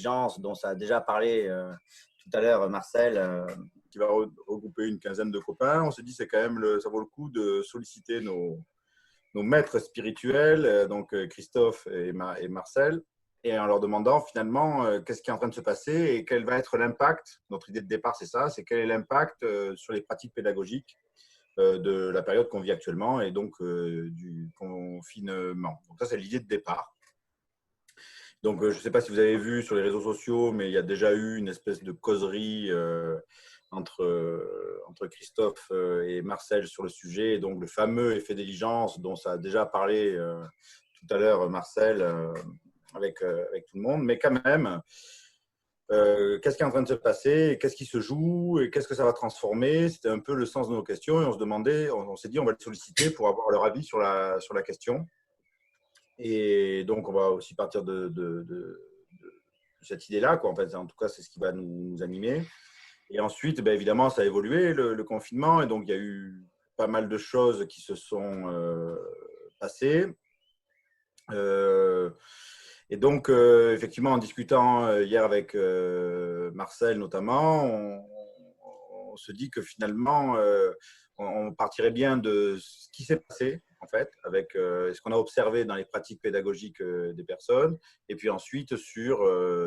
diligence dont ça a déjà parlé tout à l'heure Marcel. Qui va regrouper une quinzaine de copains. On s'est dit c'est quand même ça vaut le coup de solliciter nos maîtres spirituels, donc Christophe et Marcel, et en leur demandant finalement qu'est-ce qui est en train de se passer et quel va être l'impact. Notre idée de départ, c'est ça, c'est quel est l'impact sur les pratiques pédagogiques de la période qu'on vit actuellement et donc du confinement. Donc ça, c'est l'idée de départ. Donc, je ne sais pas si vous avez vu sur les réseaux sociaux, mais il y a déjà eu une espèce de causerie entre Christophe et Marcel sur le sujet. Donc, le fameux effet diligence dont ça a déjà parlé tout à l'heure Marcel avec tout le monde. Mais quand même, qu'est-ce qui est en train de se passer? Qu'est-ce qui se joue? Et qu'est-ce que ça va transformer? C'était un peu le sens de nos questions. Et on se demandait, on s'est dit, on va les solliciter pour avoir leur avis sur la question. Et donc, on va aussi partir de cette idée-là, quoi. En fait, en tout cas, c'est ce qui va nous animer. Et ensuite, ben, évidemment, ça a évolué, le confinement. Et donc, il y a eu pas mal de choses qui se sont passées. Et donc, effectivement, en discutant hier avec Marcel notamment, on se dit que finalement, on partirait bien de ce qui s'est passé, en fait, avec ce qu'on a observé dans les pratiques pédagogiques des personnes, et puis ensuite sur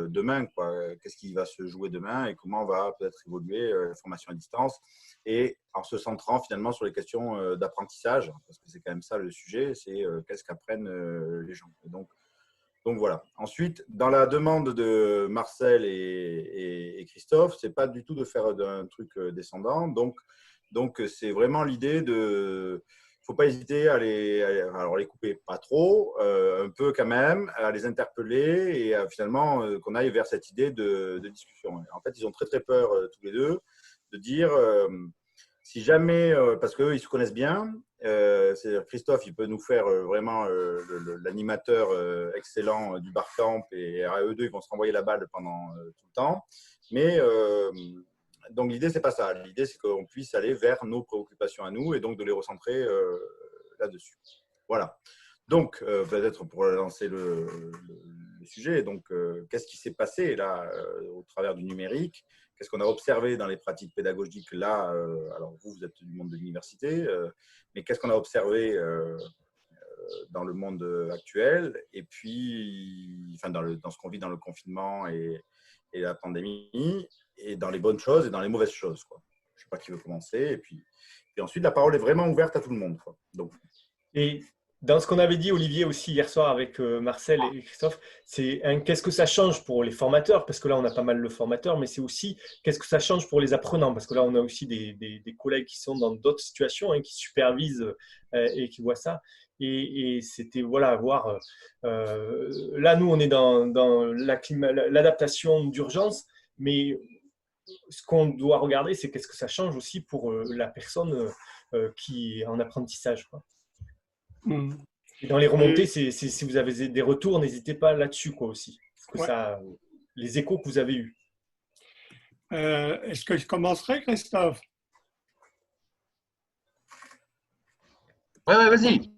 demain, quoi. Qu'est-ce qui va se jouer demain et comment va peut-être évoluer la formation à distance, et en se centrant finalement sur les questions d'apprentissage, parce que c'est quand même ça le sujet, c'est qu'est-ce qu'apprennent les gens. Et donc voilà. Ensuite, dans la demande de Marcel et Christophe, c'est pas du tout de faire un truc descendant. Donc c'est vraiment l'idée de, faut pas hésiter alors les couper pas trop, un peu quand même, à les interpeller et finalement qu'on aille vers cette idée de discussion. En fait, ils ont très très peur tous les deux de dire si jamais, parce qu'eux, ils se connaissent bien, c'est-à-dire Christophe, il peut nous faire vraiment l'animateur excellent du Barcamp, et à eux deux, ils vont se renvoyer la balle pendant tout le temps. Mais donc l'idée, c'est pas ça. L'idée, c'est qu'on puisse aller vers nos préoccupations à nous et donc de les recentrer là-dessus. Voilà. Donc, peut-être pour lancer le sujet, donc, qu'est-ce qui s'est passé là au travers du numérique? Qu'est-ce qu'on a observé dans les pratiques pédagogiques là? Alors, vous êtes du monde de l'université, mais qu'est-ce qu'on a observé dans le monde actuel? Et puis, enfin, dans ce qu'on vit dans le confinement et la pandémie, et dans les bonnes choses et dans les mauvaises choses, quoi. Je ne sais pas qui veut commencer. Et puis ensuite, la parole est vraiment ouverte à tout le monde, quoi. Donc. Et dans ce qu'on avait dit, Olivier, aussi hier soir avec Marcel et Christophe, c'est qu'est-ce que ça change pour les formateurs? Parce que là, on a pas mal de formateurs, mais c'est aussi qu'est-ce que ça change pour les apprenants? Parce que là, on a aussi des collègues qui sont dans d'autres situations, hein, qui supervisent et qui voient ça. Et c'était, voilà, voir. Là, nous, on est dans l'adaptation d'urgence, mais ce qu'on doit regarder, c'est qu'est-ce que ça change aussi pour la personne qui est en apprentissage, quoi. Et dans les remontées, si vous avez des retours, n'hésitez pas là-dessus, quoi, aussi. Que ça, les échos que vous avez eus. Est-ce que je commencerai, Christophe? Oui, vas-y.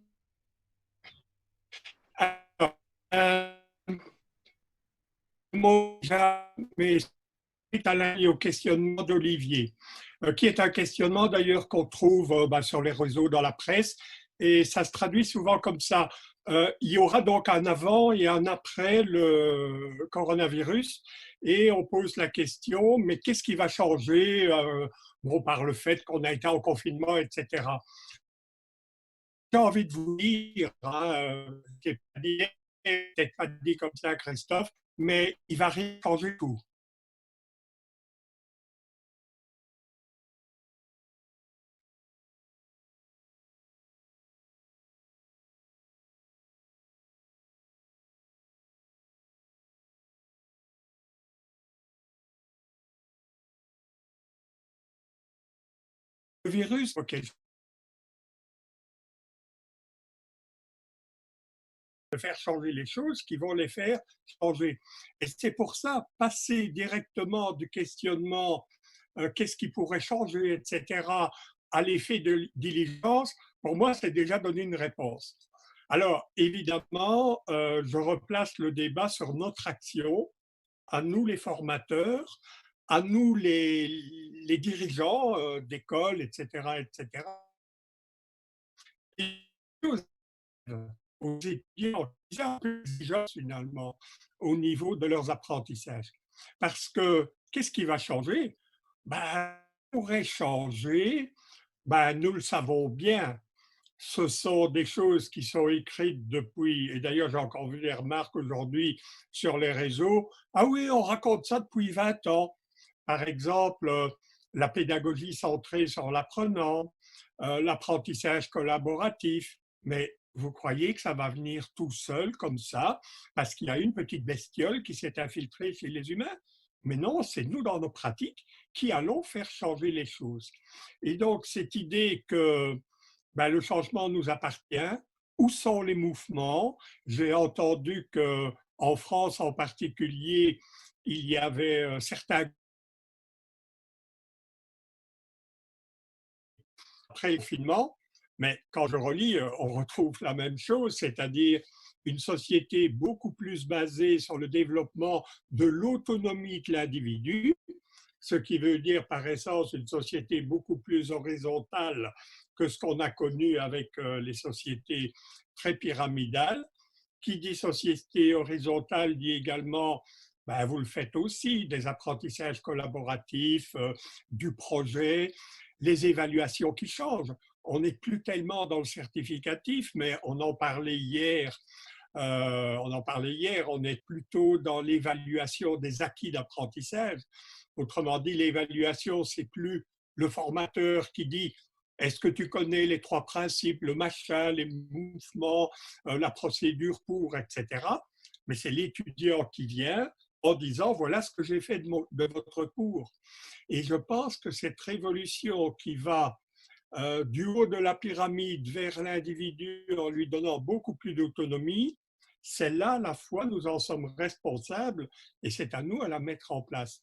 Mais au questionnement d'Olivier, qui est un questionnement d'ailleurs qu'on trouve sur les réseaux, dans la presse, et ça se traduit souvent comme ça. Il y aura donc un avant et un après le coronavirus, et on pose la question, mais qu'est-ce qui va changer par le fait qu'on a été en confinement, etc. J'ai envie de vous dire, peut-être pas dit comme ça, Christophe, mais il va rien changer tout. Le virus, de faire changer les choses qui vont les faire changer. Et c'est pour ça, passer directement du questionnement qu'est-ce qui pourrait changer, etc., à l'effet de diligence, pour moi, c'est déjà donner une réponse. Alors, évidemment, je replace le débat sur notre action à nous les formateurs, à nous les dirigeants d'écoles, etc., etc., et aux étudiants qui sont plus exigeants finalement au niveau de leurs apprentissages. Parce que qu'est-ce qui va changer? Ben, pourrait changer, ben, nous le savons bien, ce sont des choses qui sont écrites depuis, et d'ailleurs j'ai encore vu des remarques aujourd'hui sur les réseaux, ah oui, on raconte ça depuis 20 ans. Par exemple, la pédagogie centrée sur l'apprenant, l'apprentissage collaboratif, mais vous croyez que ça va venir tout seul comme ça, parce qu'il y a une petite bestiole qui s'est infiltrée chez les humains? Mais non, c'est nous dans nos pratiques qui allons faire changer les choses. Et donc cette idée que ben, le changement nous appartient. Où sont les mouvements? J'ai entendu qu'en France en particulier, il y avait certains après le confinement, mais quand je relis, on retrouve la même chose, c'est-à-dire une société beaucoup plus basée sur le développement de l'autonomie de l'individu, ce qui veut dire par essence une société beaucoup plus horizontale que ce qu'on a connu avec les sociétés très pyramidales. Qui dit société horizontale dit également, ben, vous le faites aussi, des apprentissages collaboratifs, du projet, les évaluations qui changent. On n'est plus tellement dans le certificatif, mais on en parlait hier. On est plutôt dans l'évaluation des acquis d'apprentissage. Autrement dit, l'évaluation, c'est plus le formateur qui dit est-ce que tu connais les 3 principes, le machin, les mouvements, la procédure pour, etc. Mais c'est l'étudiant qui vient en disant voilà ce que j'ai fait de votre cours. Et je pense que cette révolution qui va du haut de la pyramide vers l'individu en lui donnant beaucoup plus d'autonomie, celle-là, à la fois, nous en sommes responsables et c'est à nous à la mettre en place.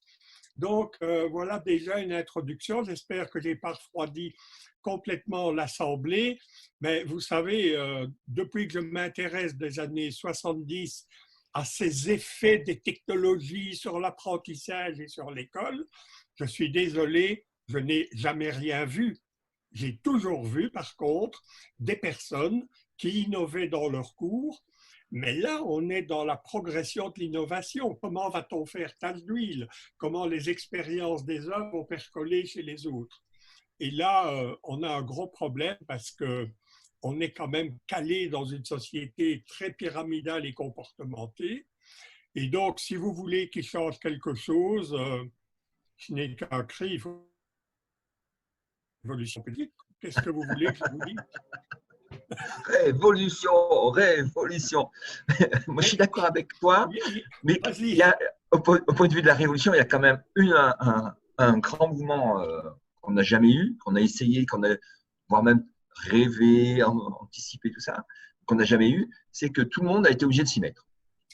Donc, voilà déjà une introduction. J'espère que je n'ai pas refroidi complètement l'Assemblée, mais vous savez, depuis que je m'intéresse des années 70 à ces effets des technologies sur l'apprentissage et sur l'école, je suis désolé, je n'ai jamais rien vu. J'ai toujours vu, par contre, des personnes qui innovaient dans leurs cours, mais là, on est dans la progression de l'innovation. Comment va-t-on faire tache d'huile? Comment les expériences des uns vont percoler chez les autres? Et là, on a un gros problème parce que on est quand même calé dans une société très pyramidale et comportementée. Et donc, si vous voulez qu'il change quelque chose, ce n'est qu'un cri, il faut évolution politique. Qu'est-ce que vous voulez que je vous dise? Révolution, révolution. Moi, je suis d'accord avec toi, mais il y a, au point de vue de la révolution, il y a quand même un grand mouvement qu'on n'a jamais eu, qu'on a essayé, voire même rêvé, anticipé, tout ça, qu'on n'a jamais eu, c'est que tout le monde a été obligé de s'y mettre.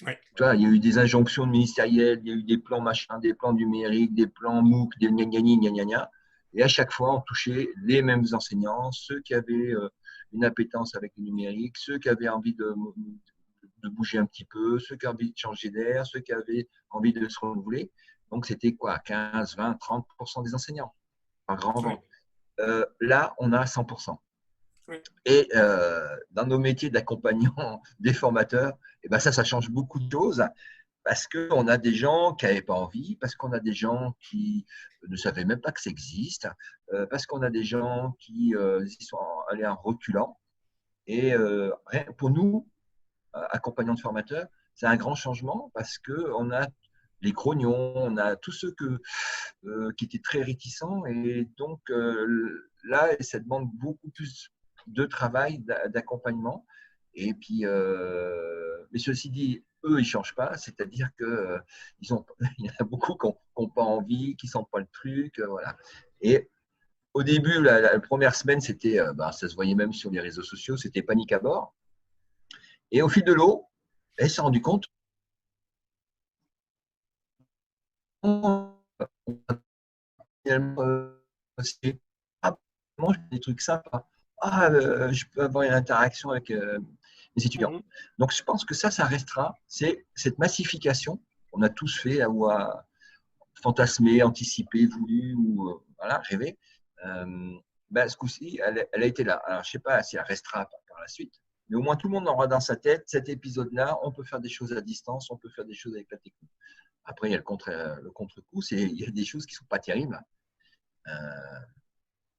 Ouais. Tu vois, il y a eu des injonctions ministérielles, il y a eu des plans machin, des plans numériques, des plans MOOC, des gna gna gna gna. Et à chaque fois, on touchait les mêmes enseignants, ceux qui avaient une appétence avec le numérique, ceux qui avaient envie de bouger un petit peu, ceux qui avaient envie de changer d'air, ceux qui avaient envie de se renouveler. Donc, c'était quoi, 15, 20, 30% des enseignants, par grand vent. Là, on a 100%. Et dans nos métiers d'accompagnant des formateurs, et ben ça change beaucoup de choses parce qu'on a des gens qui n'avaient pas envie, parce qu'on a des gens qui ne savaient même pas que ça existe, parce qu'on a des gens qui y sont allés en reculant. Et pour nous, accompagnants de formateurs, c'est un grand changement parce qu'on a les grognons, on a tous ceux qui étaient très réticents. Et donc là, ça demande beaucoup plus de travail, d'accompagnement. Et puis, mais ceci dit, eux, ils ne changent pas, c'est-à-dire qu'il y en a beaucoup qui n'ont pas envie, qui ne sentent pas le truc. Voilà. Et au début, la première semaine, c'était, ça se voyait même sur les réseaux sociaux, c'était panique à bord. Et au fil de l'eau, elle s'est rendue compte moi, des trucs sympas. Je peux avoir une interaction avec les étudiants. Donc, je pense que ça restera. C'est cette massification on a tous fait ou à fantasmer, anticiper, voulu ou voilà, rêver. Ce coup-ci, elle a été là. Alors, je ne sais pas si elle restera par la suite, mais au moins tout le monde aura dans sa tête cet épisode-là. On peut faire des choses à distance, on peut faire des choses avec la technique. Après, il y a le contre-coup, il y a des choses qui ne sont pas terribles.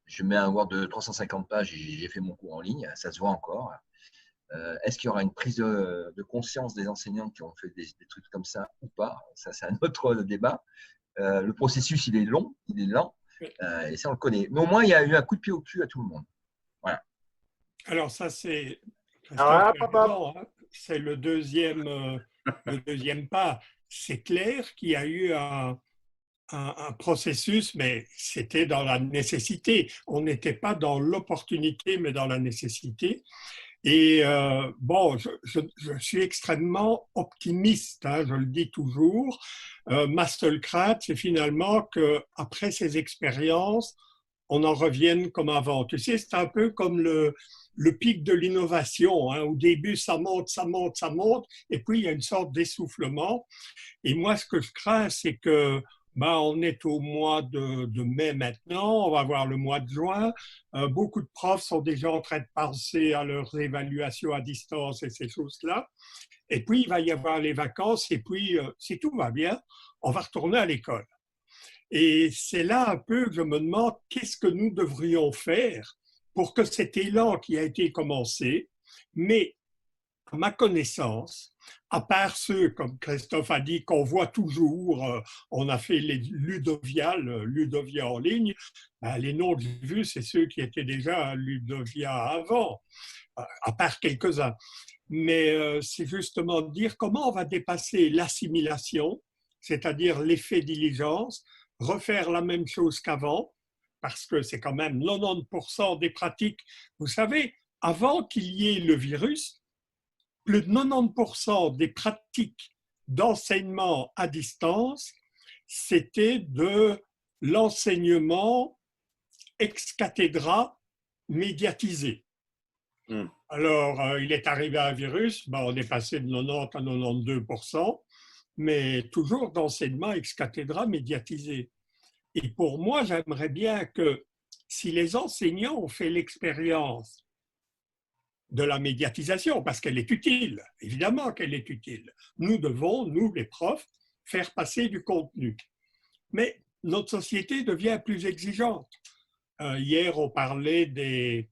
Je mets un Word de 350 pages et j'ai fait mon cours en ligne, ça se voit encore. Est-ce qu'il y aura une prise de conscience des enseignants qui ont fait des trucs comme ça ou pas? Ça, c'est un autre débat. Le processus, il est long, il est lent, et ça, on le connaît. Mais au moins, il y a eu un coup de pied au cul à tout le monde. Voilà. Alors ça, c'est c'est le deuxième pas. C'est clair qu'il y a eu un processus, mais c'était dans la nécessité. On n'était pas dans l'opportunité, mais dans la nécessité. Et je suis extrêmement optimiste, hein, je le dis toujours. Ma seule crainte, c'est finalement qu'après ces expériences, on en revienne comme avant. Tu sais, c'est un peu comme le pic de l'innovation. Hein. Au début, ça monte, ça monte, ça monte, et puis il y a une sorte d'essoufflement. Et moi, ce que je crains, c'est que on est au mois de mai maintenant, on va voir le mois de juin. Beaucoup de profs sont déjà en train de penser à leurs évaluations à distance et ces choses-là. Et puis, il va y avoir les vacances, et puis, si tout va bien, on va retourner à l'école. Et c'est là un peu que je me demande qu'est-ce que nous devrions faire pour que cet élan qui a été commencé, mais à ma connaissance, à part ceux, comme Christophe a dit, qu'on voit toujours, on a fait les Ludovia en ligne, les noms que j'ai vus, c'est ceux qui étaient déjà à Ludovia avant, à part quelques-uns. Mais c'est justement de dire comment on va dépasser l'assimilation, c'est-à-dire l'effet diligence, refaire la même chose qu'avant, parce que c'est quand même 90% des pratiques. Vous savez, avant qu'il y ait le virus, plus de 90% des pratiques d'enseignement à distance, c'était de l'enseignement ex cathedra médiatisé. Alors, il est arrivé un virus, on est passé de 90 à 92%, mais toujours d'enseignement ex cathedra médiatisé. Et pour moi, j'aimerais bien que si les enseignants ont fait l'expérience de la médiatisation, parce qu'elle est utile, évidemment qu'elle est utile. Nous devons, nous les profs, faire passer du contenu. Mais notre société devient plus exigeante. Hier, on parlait des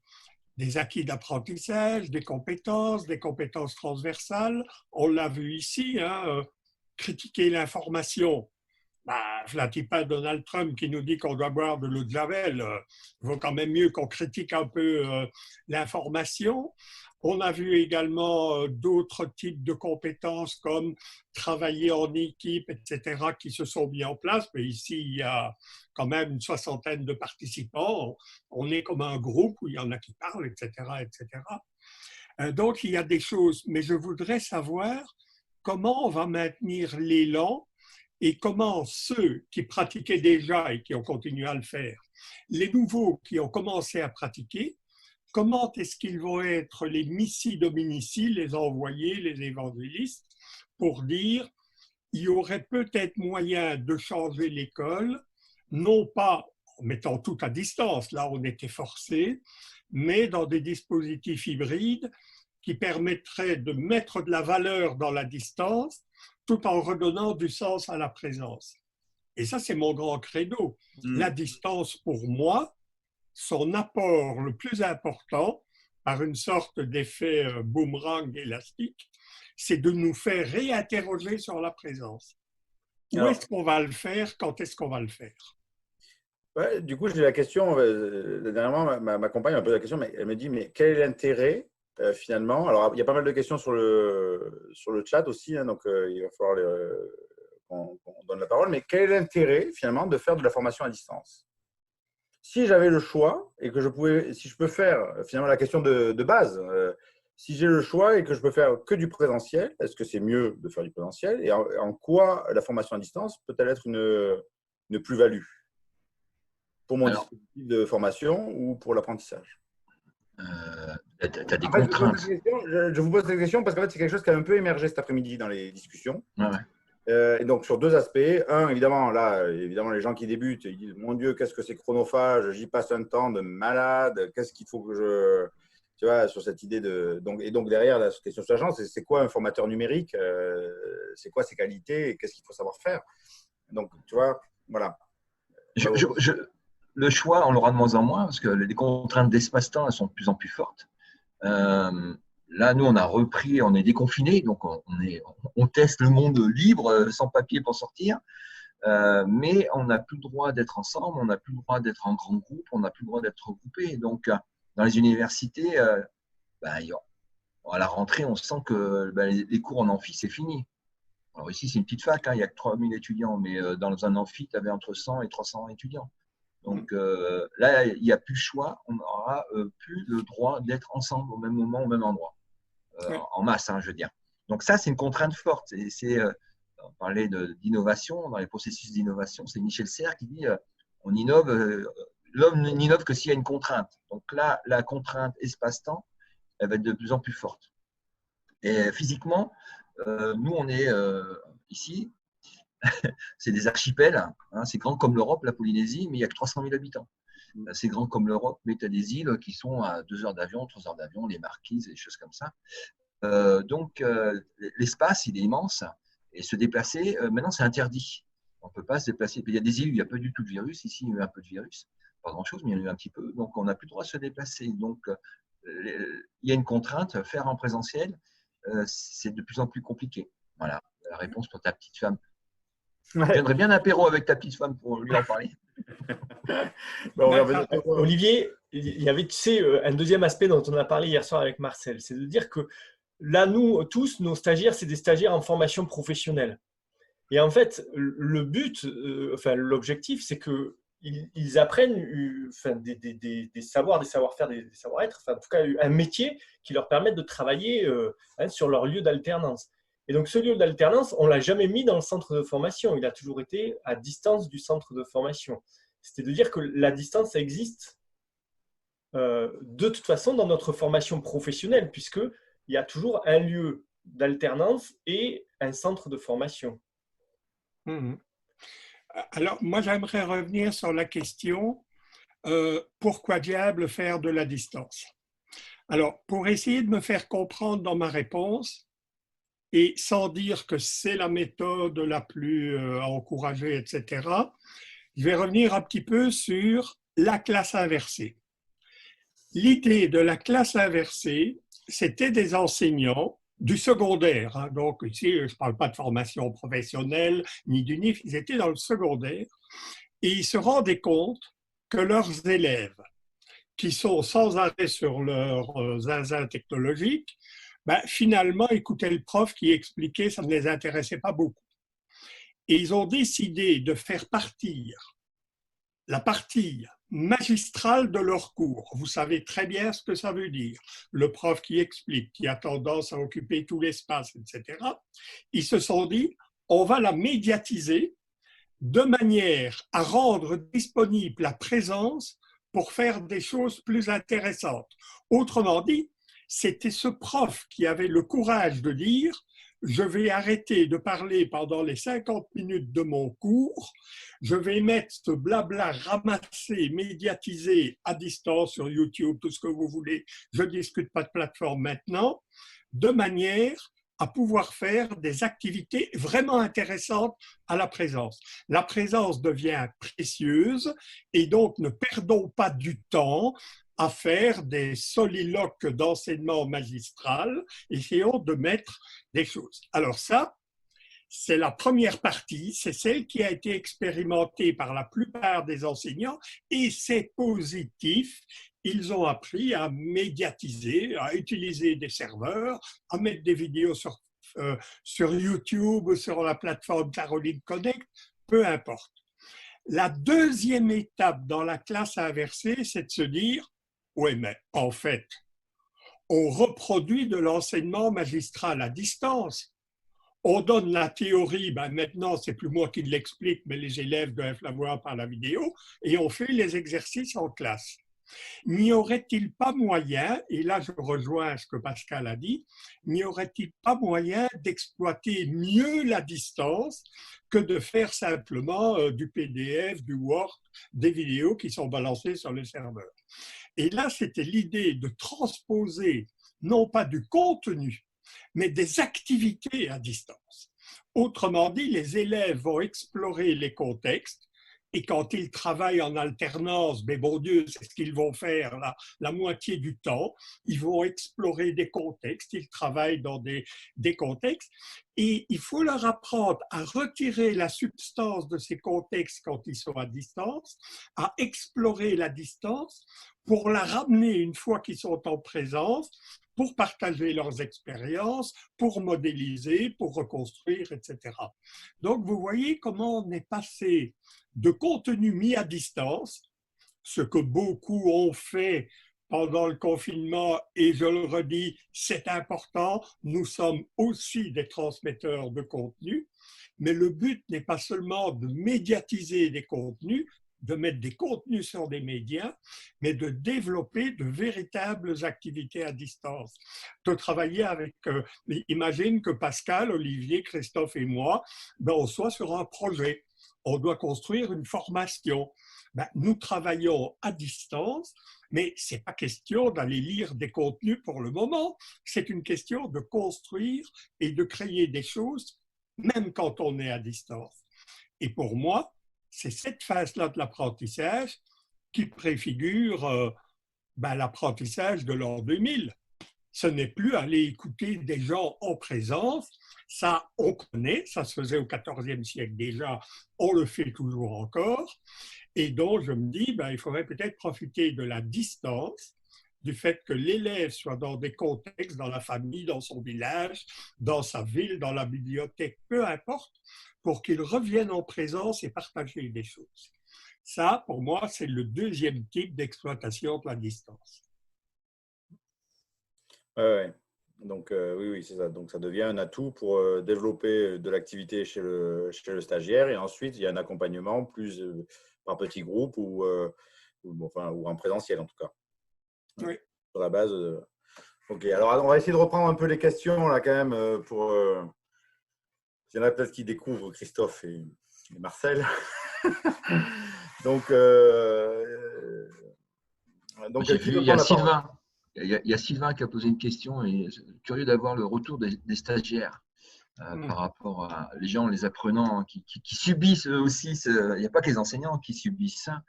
acquis d'apprentissage, des compétences transversales. On l'a vu ici, hein, critiquer l'information. Je ne dis pas Donald Trump qui nous dit qu'on doit boire de l'eau de Javel. Il vaut quand même mieux qu'on critique un peu l'information. On a vu également d'autres types de compétences comme travailler en équipe, etc., qui se sont mis en place. Mais ici, il y a quand même une 60aine de participants. On est comme un groupe où il y en a qui parlent, etc., etc. Donc, il y a des choses. Mais je voudrais savoir comment on va maintenir l'élan et comment ceux qui pratiquaient déjà et qui ont continué à le faire, les nouveaux qui ont commencé à pratiquer, comment est-ce qu'ils vont être les missi dominici, les envoyés, les évangélistes, pour dire il y aurait peut-être moyen de changer l'école, non pas en mettant tout à distance, là on était forcé, mais dans des dispositifs hybrides qui permettraient de mettre de la valeur dans la distance tout en redonnant du sens à la présence. Et ça, c'est mon grand credo. La distance, pour moi, son apport le plus important, par une sorte d'effet boomerang élastique, c'est de nous faire réinterroger sur la présence. Où est-ce qu'on va le faire? Quand est-ce qu'on va le faire? Ouais, du coup, j'ai la question, dernièrement, ma compagne m'a posé la question, mais elle me dit, mais quel est l'intérêt finalement? Alors, il y a pas mal de questions sur le chat aussi, hein, donc il va falloir qu'on donne la parole, mais quel est l'intérêt finalement de faire de la formation à distance? Si j'avais le choix et que si je peux faire finalement la question de base, si j'ai le choix et que je peux faire que du présentiel, est-ce que c'est mieux de faire du présentiel? Et en quoi la formation à distance peut-elle être une plus-value pour mon dispositif de formation ou pour l'apprentissage? Tu as des contraintes. Je vous pose cette question parce qu'en fait, c'est quelque chose qui a un peu émergé cet après-midi dans les discussions. Et donc, sur deux aspects. Un, évidemment, là, évidemment, les gens qui débutent, ils disent, mon Dieu, qu'est-ce que c'est chronophage, j'y passe un temps de malade, qu'est-ce qu'il faut que je… Tu vois, sur cette idée de… Donc, et donc, derrière, la question sous-jacente, c'est quoi un formateur numérique, c'est quoi ses qualités et qu'est-ce qu'il faut savoir faire. Donc, tu vois, voilà. Le choix, on l'aura de moins en moins parce que les contraintes d'espace-temps, elles sont de plus en plus fortes. Là, nous, on a repris, on est déconfinés, donc on teste le monde libre, sans papier pour sortir. Mais on n'a plus le droit d'être ensemble, on n'a plus le droit d'être en grand groupe, on n'a plus le droit d'être regroupés. Donc, dans les universités, à la rentrée, on sent que les cours en amphi, c'est fini. Alors ici, c'est une petite fac, hein, il n'y a que 3000 étudiants, mais dans un amphi, tu avais entre 100 et 300 étudiants. Donc là, il n'y a plus le choix, on n'aura plus le droit d'être ensemble au même moment, au même endroit, en masse, hein, je veux dire. Donc ça, c'est une contrainte forte. On parlait d'innovation, dans les processus d'innovation, c'est Michel Serres qui dit on innove, l'homme n'innove que s'il y a une contrainte. Donc là, la contrainte espace-temps, elle va être de plus en plus forte. Et physiquement, nous, on est ici, c'est des archipels, hein, c'est grand comme l'Europe, la Polynésie, mais il n'y a que 300 000 habitants. C'est grand comme l'Europe, mais tu as des îles qui sont à 2 heures d'avion, 3 heures d'avion, les Marquises, des choses comme ça. Donc, l'espace, il est immense, et se déplacer, maintenant, c'est interdit. On ne peut pas se déplacer. Il y a des îles où il n'y a pas du tout de virus. Ici, il y a eu un peu de virus. Pas grand-chose, mais il y en a eu un petit peu. Donc, on n'a plus le droit de se déplacer. Donc, il y a une contrainte. Faire en présentiel, c'est de plus en plus compliqué. Voilà la réponse pour ta petite femme. Ouais. Je viendrais bien un apéro avec ta petite femme pour lui en parler. Olivier, il y avait, tu sais, un deuxième aspect dont on a parlé hier soir avec Marcel, c'est de dire que là, nous tous, nos stagiaires, c'est des stagiaires en formation professionnelle. Et en fait, le but, l'objectif, c'est qu'ils apprennent des savoirs, des savoir-faire, des savoir-être, en tout cas un métier qui leur permette de travailler sur leur lieu d'alternance. Et donc, ce lieu d'alternance, on ne l'a jamais mis dans le centre de formation. Il a toujours été à distance du centre de formation. C'était de dire que la distance, ça existe de toute façon dans notre formation professionnelle, puisqu'il y a toujours un lieu d'alternance et un centre de formation. Alors, moi, j'aimerais revenir sur la question pourquoi diable faire de la distance? Alors, pour essayer de me faire comprendre dans ma réponse, et sans dire que c'est la méthode la plus encouragée, etc., je vais revenir un petit peu sur la classe inversée. L'idée de la classe inversée, c'était des enseignants du secondaire. Hein, donc ici, je ne parle pas de formation professionnelle ni d'UNIF, ils étaient dans le secondaire et ils se rendaient compte que leurs élèves, qui sont sans arrêt sur leur zinzin technologique, finalement, écouter le prof qui expliquait, ça ne les intéressait pas beaucoup. Et ils ont décidé de faire partir la partie magistrale de leur cours. Vous savez très bien ce que ça veut dire. Le prof qui explique, qui a tendance à occuper tout l'espace, etc. Ils se sont dit, on va la médiatiser de manière à rendre disponible la présence pour faire des choses plus intéressantes. Autrement dit, c'était ce prof qui avait le courage de dire « Je vais arrêter de parler pendant les 50 minutes de mon cours, je vais mettre ce blabla ramassé, médiatisé à distance sur YouTube, tout ce que vous voulez, je ne discute pas de plateforme maintenant, de manière à pouvoir faire des activités vraiment intéressantes à la présence. La présence devient précieuse et donc ne perdons pas du temps à faire des soliloques d'enseignement magistral, essayons de mettre des choses. Alors ça, c'est la première partie, c'est celle qui a été expérimentée par la plupart des enseignants et c'est positif. Ils ont appris à médiatiser, à utiliser des serveurs, à mettre des vidéos sur YouTube, sur la plateforme Caroline Connect, peu importe. La deuxième étape dans la classe inversée, c'est de se dire oui, mais en fait, on reproduit de l'enseignement magistral à distance. On donne la théorie, maintenant, c'est plus moi qui l'explique, mais les élèves doivent la voir par la vidéo, et on fait les exercices en classe. N'y aurait-il pas moyen, et là je rejoins ce que Pascal a dit, n'y aurait-il pas moyen d'exploiter mieux la distance que de faire simplement du PDF, du Word, des vidéos qui sont balancées sur le serveur? Et là, c'était l'idée de transposer non pas du contenu, mais des activités à distance. Autrement dit, les élèves vont explorer les contextes et quand ils travaillent en alternance, mais bon Dieu, c'est ce qu'ils vont faire la moitié du temps, ils vont explorer des contextes, ils travaillent dans des contextes et il faut leur apprendre à retirer la substance de ces contextes quand ils sont à distance, à explorer la distance pour la ramener une fois qu'ils sont en présence, pour partager leurs expériences, pour modéliser, pour reconstruire, etc. Donc, vous voyez comment on est passé de contenu mis à distance, ce que beaucoup ont fait pendant le confinement, et je le redis, c'est important, nous sommes aussi des transmetteurs de contenu, mais le but n'est pas seulement de médiatiser des contenus, de mettre des contenus sur des médias, mais de développer de véritables activités à distance. De travailler avec, imagine que Pascal, Olivier, Christophe et moi, on soit sur un projet. On doit construire une formation. Nous travaillons à distance, mais ce n'est pas question d'aller lire des contenus pour le moment. C'est une question de construire et de créer des choses, même quand on est à distance. Et pour moi, c'est cette phase-là de l'apprentissage qui préfigure l'apprentissage de l'an 2000. Ce n'est plus aller écouter des gens en présence. Ça, on connaît, ça se faisait au XIVe siècle déjà, on le fait toujours encore. Et donc, je me dis, il faudrait peut-être profiter de la distance, du fait que l'élève soit dans des contextes, dans la famille, dans son village, dans sa ville, dans la bibliothèque, peu importe, pour qu'il revienne en présence et partager des choses. Ça, pour moi, c'est le deuxième type d'exploitation de la distance. Ouais. Donc, oui, c'est ça. Donc, ça devient un atout pour développer de l'activité chez le stagiaire. Et ensuite, il y a un accompagnement plus par petits groupes ou en présentiel, en tout cas. Oui. Sur la base. OK. Alors, on va essayer de reprendre un peu les questions, là, quand même, pour… il y en a peut-être qui découvrent Christophe et Marcel. Donc, j'ai vu, il y a Sylvain. Il y a Sylvain qui a posé une question et curieux d'avoir le retour des stagiaires par rapport à les gens, les apprenants qui subissent eux aussi. Il n'y a pas que les enseignants qui subissent ça,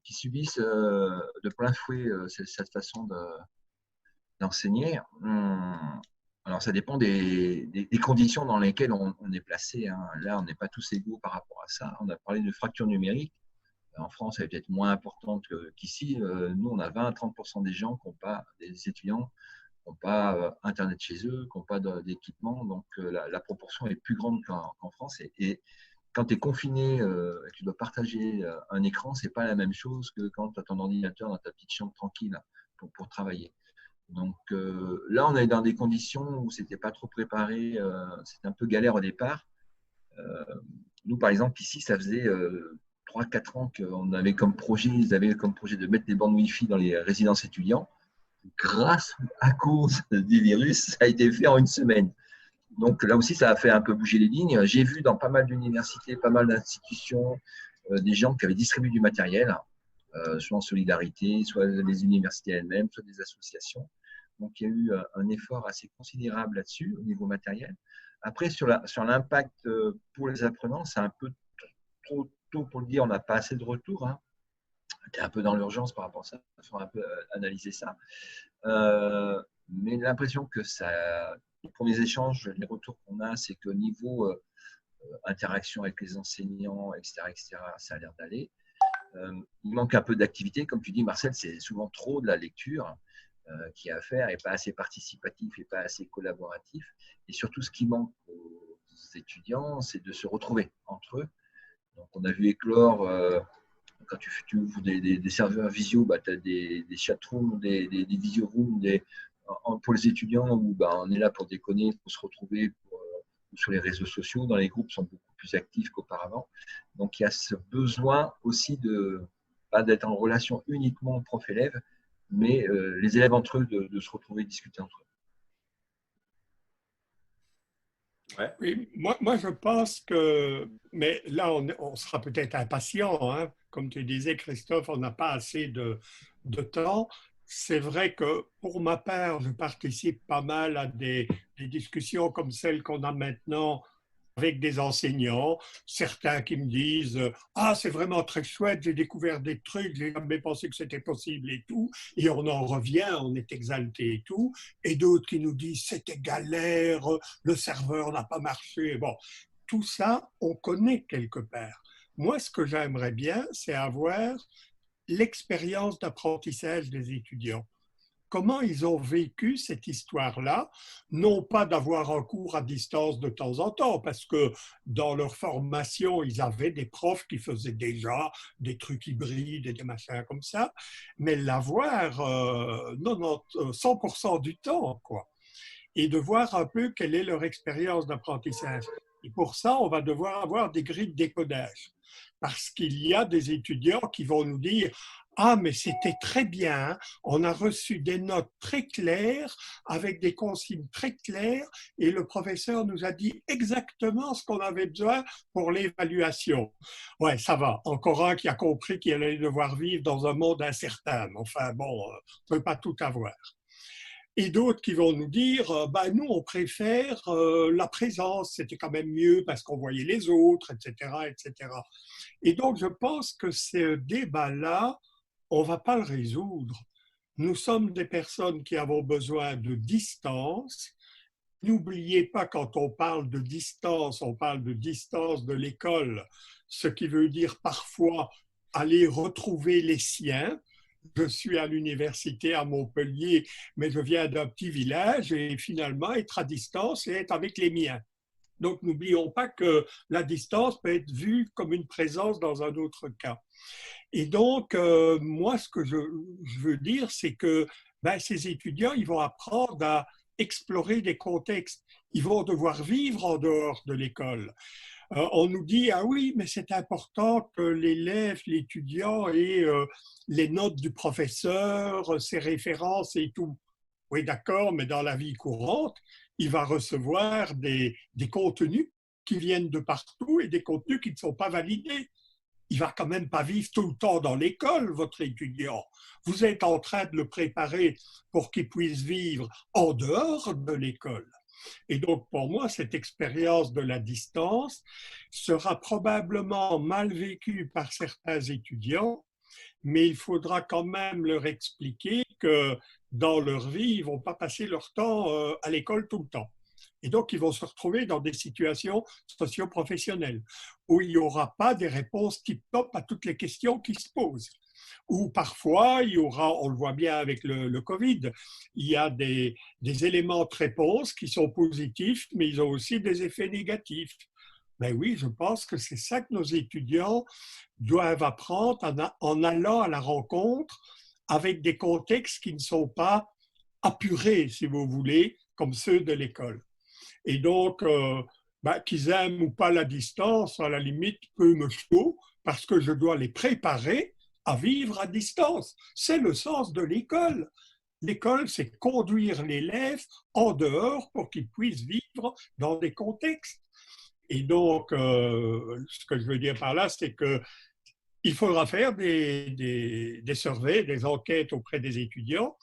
qui subissent de plein fouet cette façon d'enseigner. Alors, ça dépend des conditions dans lesquelles on est placé. Là, on n'est pas tous égaux par rapport à ça. On a parlé de fracture numérique. En France, elle est peut-être moins importante qu'ici. Nous, on a 20 à 30% des gens des étudiants qui n'ont pas Internet chez eux, qui n'ont pas d'équipement. Donc, la proportion est plus grande qu'en France. Et quand tu es confiné et que tu dois partager un écran, ce n'est pas la même chose que quand tu as ton ordinateur dans ta petite chambre tranquille pour travailler. Donc là, on est dans des conditions où ce n'était pas trop préparé. C'était un peu galère au départ. Nous, par exemple, ici, ça faisait 3-4 ans qu'on avait comme projet, ils avaient comme projet de mettre des bandes Wi-Fi dans les résidences étudiants. À cause du virus, ça a été fait en une semaine. Donc là aussi, ça a fait un peu bouger les lignes. J'ai vu dans pas mal d'universités, pas mal d'institutions, des gens qui avaient distribué du matériel, soit en solidarité, soit les universités elles-mêmes, soit des associations. Donc il y a eu un effort assez considérable là-dessus au niveau matériel. Après, sur l'impact pour les apprenants, c'est un peu trop tôt pour le dire, on n'a pas assez de retours. Tu es un peu dans l'urgence par rapport à ça, il faut un peu analyser ça. Mais l'impression que les premiers échanges, les retours qu'on a, c'est qu'au niveau interaction avec les enseignants, etc., ça a l'air d'aller. Il manque un peu d'activité, comme tu dis, Marcel, c'est souvent trop de la lecture qu'il y a à faire et pas assez participatif et pas assez collaboratif. Et surtout, ce qui manque aux étudiants, c'est de se retrouver entre eux. Donc, on a vu éclore, quand tu ouvres des serveurs visio, tu as des chatrooms, des visio-rooms pour les étudiants où on est là pour déconner, pour se retrouver sur les réseaux sociaux. Dans les groupes, sont beaucoup plus actifs qu'auparavant. Donc, il y a ce besoin aussi de pas d'être en relation uniquement prof-élève, mais les élèves entre eux de se retrouver, discuter entre eux. Ouais. Oui, moi, je pense que, mais là, on sera peut-être impatient, hein. Comme tu disais, Christophe, on n'a pas assez de temps. C'est vrai que pour ma part, je participe pas mal à des discussions comme celles qu'on a maintenant avec des enseignants, certains qui me disent ah, c'est vraiment très chouette, j'ai découvert des trucs, j'ai jamais pensé que c'était possible et tout, et on en revient, on est exalté et tout, et d'autres qui nous disent c'était galère, le serveur n'a pas marché. Bon, tout ça, on connaît quelque part. Moi, ce que j'aimerais bien, c'est avoir l'expérience d'apprentissage des étudiants. Comment ils ont vécu cette histoire-là, non pas d'avoir un cours à distance de temps en temps, parce que dans leur formation, ils avaient des profs qui faisaient déjà des trucs hybrides et des machins comme ça, mais l'avoir 100% du temps, quoi. Et de voir un peu quelle est leur expérience d'apprentissage. Et pour ça, on va devoir avoir des grilles de décodage. Parce qu'il y a des étudiants qui vont nous dire ah, mais c'était très bien, on a reçu des notes très claires, avec des consignes très claires, et le professeur nous a dit exactement ce qu'on avait besoin pour l'évaluation. Ouais, ça va, encore un qui a compris qu'il allait devoir vivre dans un monde incertain. Enfin bon, on ne peut pas tout avoir. Et d'autres qui vont nous dire, bah, nous, on préfère la présence, c'était quand même mieux parce qu'on voyait les autres, etc., etc. Et donc, je pense que ce débat-là, on ne va pas le résoudre. Nous sommes des personnes qui avons besoin de distance. N'oubliez pas, quand on parle de distance, on parle de distance de l'école, ce qui veut dire parfois aller retrouver les siens. Je suis à l'université à Montpellier, mais je viens d'un petit village et finalement être à distance et être avec les miens. Donc n'oublions pas que la distance peut être vue comme une présence dans un autre cas. Et donc, moi, ce que je veux dire, c'est que ces étudiants, ils vont apprendre à explorer des contextes. Ils vont devoir vivre en dehors de l'école. On nous dit, ah oui, mais c'est important que l'élève, l'étudiant ait les notes du professeur, ses références et tout. Oui, d'accord, mais dans la vie courante, il va recevoir des contenus qui viennent de partout et des contenus qui ne sont pas validés. Il ne va quand même pas vivre tout le temps dans l'école, votre étudiant. Vous êtes en train de le préparer pour qu'il puisse vivre en dehors de l'école. Et donc, pour moi, cette expérience de la distance sera probablement mal vécue par certains étudiants, mais il faudra quand même leur expliquer que dans leur vie, ils ne vont pas passer leur temps à l'école tout le temps. Et donc, ils vont se retrouver dans des situations socio-professionnelles où il n'y aura pas des réponses tip-top à toutes les questions qui se posent. Ou parfois, il y aura, on le voit bien avec le Covid, il y a des éléments de réponse qui sont positifs, mais ils ont aussi des effets négatifs. Ben oui, je pense que c'est ça que nos étudiants doivent apprendre en allant à la rencontre avec des contextes qui ne sont pas apurés, si vous voulez, comme ceux de l'école. Et donc, qu'ils aiment ou pas la distance, à la limite, peu me chaud, parce que je dois les préparer à vivre à distance. C'est le sens de l'école. L'école, c'est conduire l'élève en dehors pour qu'il puisse vivre dans des contextes. Et donc, ce que je veux dire par là, c'est qu'il faudra faire des surveys, des enquêtes auprès des étudiants,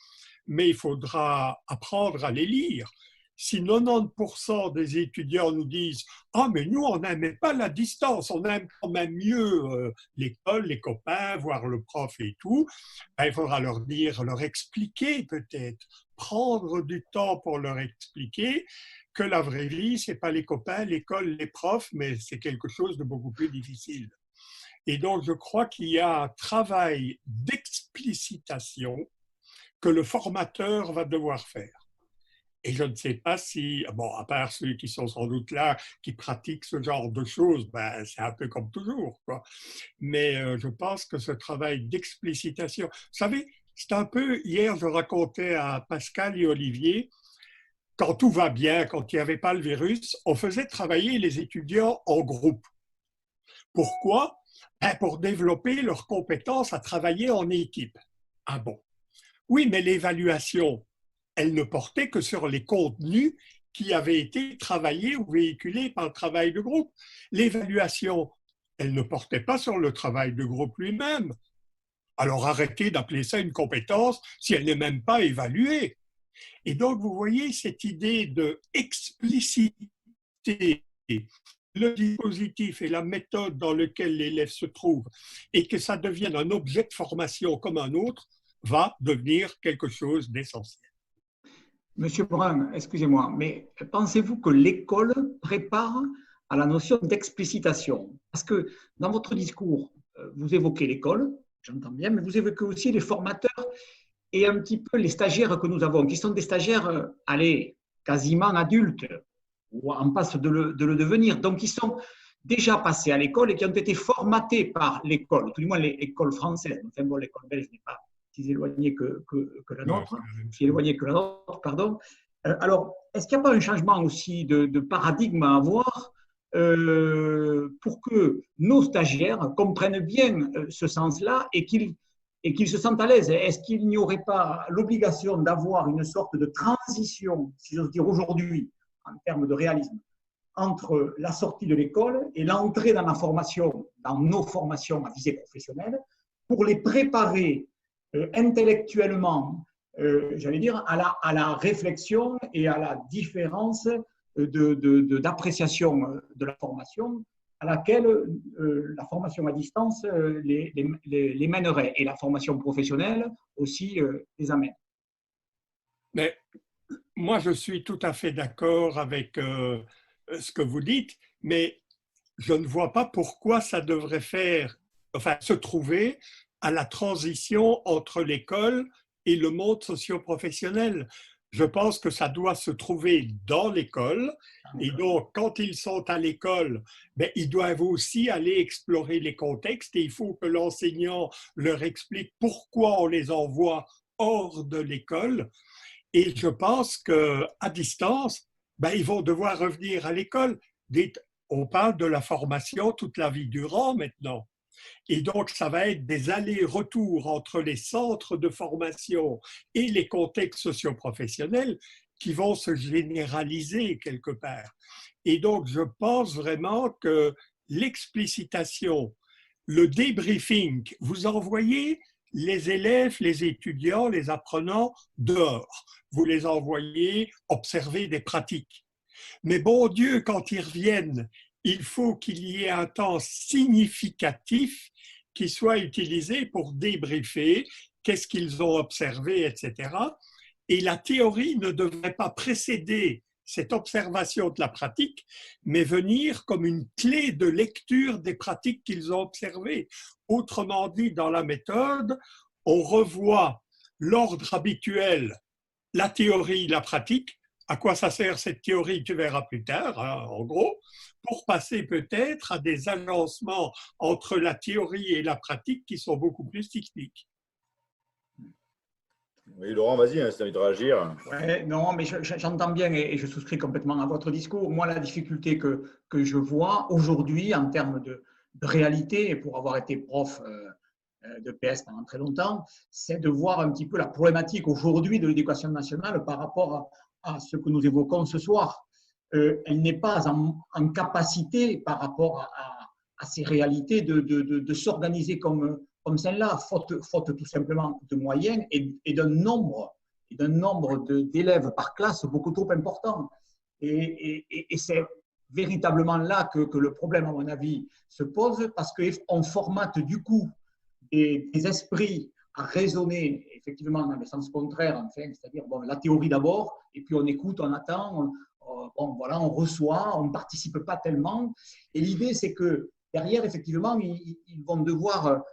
mais il faudra apprendre à les lire. Si 90% des étudiants nous disent « Ah, mais nous, on n'aimait pas la distance, on aime quand même mieux l'école, les copains, voir le prof et tout », il faudra leur dire, leur expliquer peut-être, prendre du temps pour leur expliquer que la vraie vie, ce n'est pas les copains, l'école, les profs, mais c'est quelque chose de beaucoup plus difficile. Et donc, je crois qu'il y a un travail d'explicitation que le formateur va devoir faire. Et je ne sais pas si, bon, à part ceux qui sont sans doute là, qui pratiquent ce genre de choses, c'est un peu comme toujours, quoi. Mais je pense que ce travail d'explicitation, vous savez, c'est un peu, hier je racontais à Pascal et Olivier, quand tout va bien, quand il n'y avait pas le virus, on faisait travailler les étudiants en groupe. Pourquoi ? Pour développer leurs compétences à travailler en équipe. Ah bon? Oui, mais l'évaluation, elle ne portait que sur les contenus qui avaient été travaillés ou véhiculés par le travail de groupe. L'évaluation, elle ne portait pas sur le travail de groupe lui-même. Alors arrêtez d'appeler ça une compétence si elle n'est même pas évaluée. Et donc, vous voyez cette idée de expliciter le dispositif et la méthode dans lequel l'élève se trouve et que ça devienne un objet de formation comme un autre, va devenir quelque chose d'essentiel. Monsieur Brun, excusez-moi, mais pensez-vous que l'école prépare à la notion d'explicitation? Parce que dans votre discours, vous évoquez l'école, j'entends bien, mais vous évoquez aussi les formateurs et un petit peu les stagiaires que nous avons, qui sont des stagiaires, allez, quasiment adultes, ou en passe de le devenir. Donc, ils sont déjà passés à l'école et qui ont été formatés par l'école, tout du moins l'école française. Enfin, bon, l'école belge n'est pas si éloignée que la nôtre, si éloignée que la nôtre, pardon. Alors, est-ce qu'il n'y a pas un changement aussi de paradigme à avoir pour que nos stagiaires comprennent bien ce sens-là et qu'ils se sentent à l'aise? Est-ce qu'il n'y aurait pas l'obligation d'avoir une sorte de transition, si j'ose dire aujourd'hui, en termes de réalisme, entre la sortie de l'école et l'entrée dans la formation, dans nos formations à visée professionnelle, pour les préparer intellectuellement, j'allais dire, à la réflexion et à la différence d'appréciation de la formation à laquelle la formation à distance les mènerait et la formation professionnelle aussi les amène. Mais moi, je suis tout à fait d'accord avec ce que vous dites, mais je ne vois pas pourquoi ça devrait se trouver à la transition entre l'école et le monde socio-professionnel. Je pense que ça doit se trouver dans l'école. Et donc, quand ils sont à l'école, ils doivent aussi aller explorer les contextes et il faut que l'enseignant leur explique pourquoi on les envoie hors de l'école. Et je pense qu'à distance, ils vont devoir revenir à l'école. On parle de la formation toute la vie durant maintenant. Et donc, ça va être des allers-retours entre les centres de formation et les contextes socio-professionnels qui vont se généraliser quelque part. Et donc, je pense vraiment que l'explicitation, le débriefing, vous envoyez les élèves, les étudiants, les apprenants dehors. Vous les envoyez observer des pratiques. Mais bon Dieu, quand ils reviennent, il faut qu'il y ait un temps significatif qui soit utilisé pour débriefer qu'est-ce qu'ils ont observé, etc. Et la théorie ne devrait pas précéder cette observation de la pratique, mais venir comme une clé de lecture des pratiques qu'ils ont observées. Autrement dit, dans la méthode, on revoit l'ordre habituel, la théorie, la pratique. À quoi ça sert cette théorie, tu verras plus tard, hein, en gros, pour passer peut-être à des agencements entre la théorie et la pratique qui sont beaucoup plus techniques. Oui, Laurent, vas-y, c'est envie de réagir. Ouais, non, mais j'entends bien et je souscris complètement à votre discours. Moi, la difficulté que je vois aujourd'hui en termes de réalité, et pour avoir été prof de PS pendant très longtemps, c'est de voir un petit peu la problématique aujourd'hui de l'éducation nationale par rapport à ce que nous évoquons ce soir. Elle n'est pas en capacité par rapport à ces réalités de s'organiser comme celle-là, faute tout simplement de moyens et d'un nombre d'élèves par classe beaucoup trop important. Et c'est véritablement là que le problème, à mon avis, se pose parce qu'on formate du coup des esprits à raisonner effectivement dans le sens contraire, enfin, c'est-à-dire la théorie d'abord, et puis on écoute, on attend, on reçoit, on ne participe pas tellement. Et l'idée, c'est que derrière, effectivement, ils vont devoir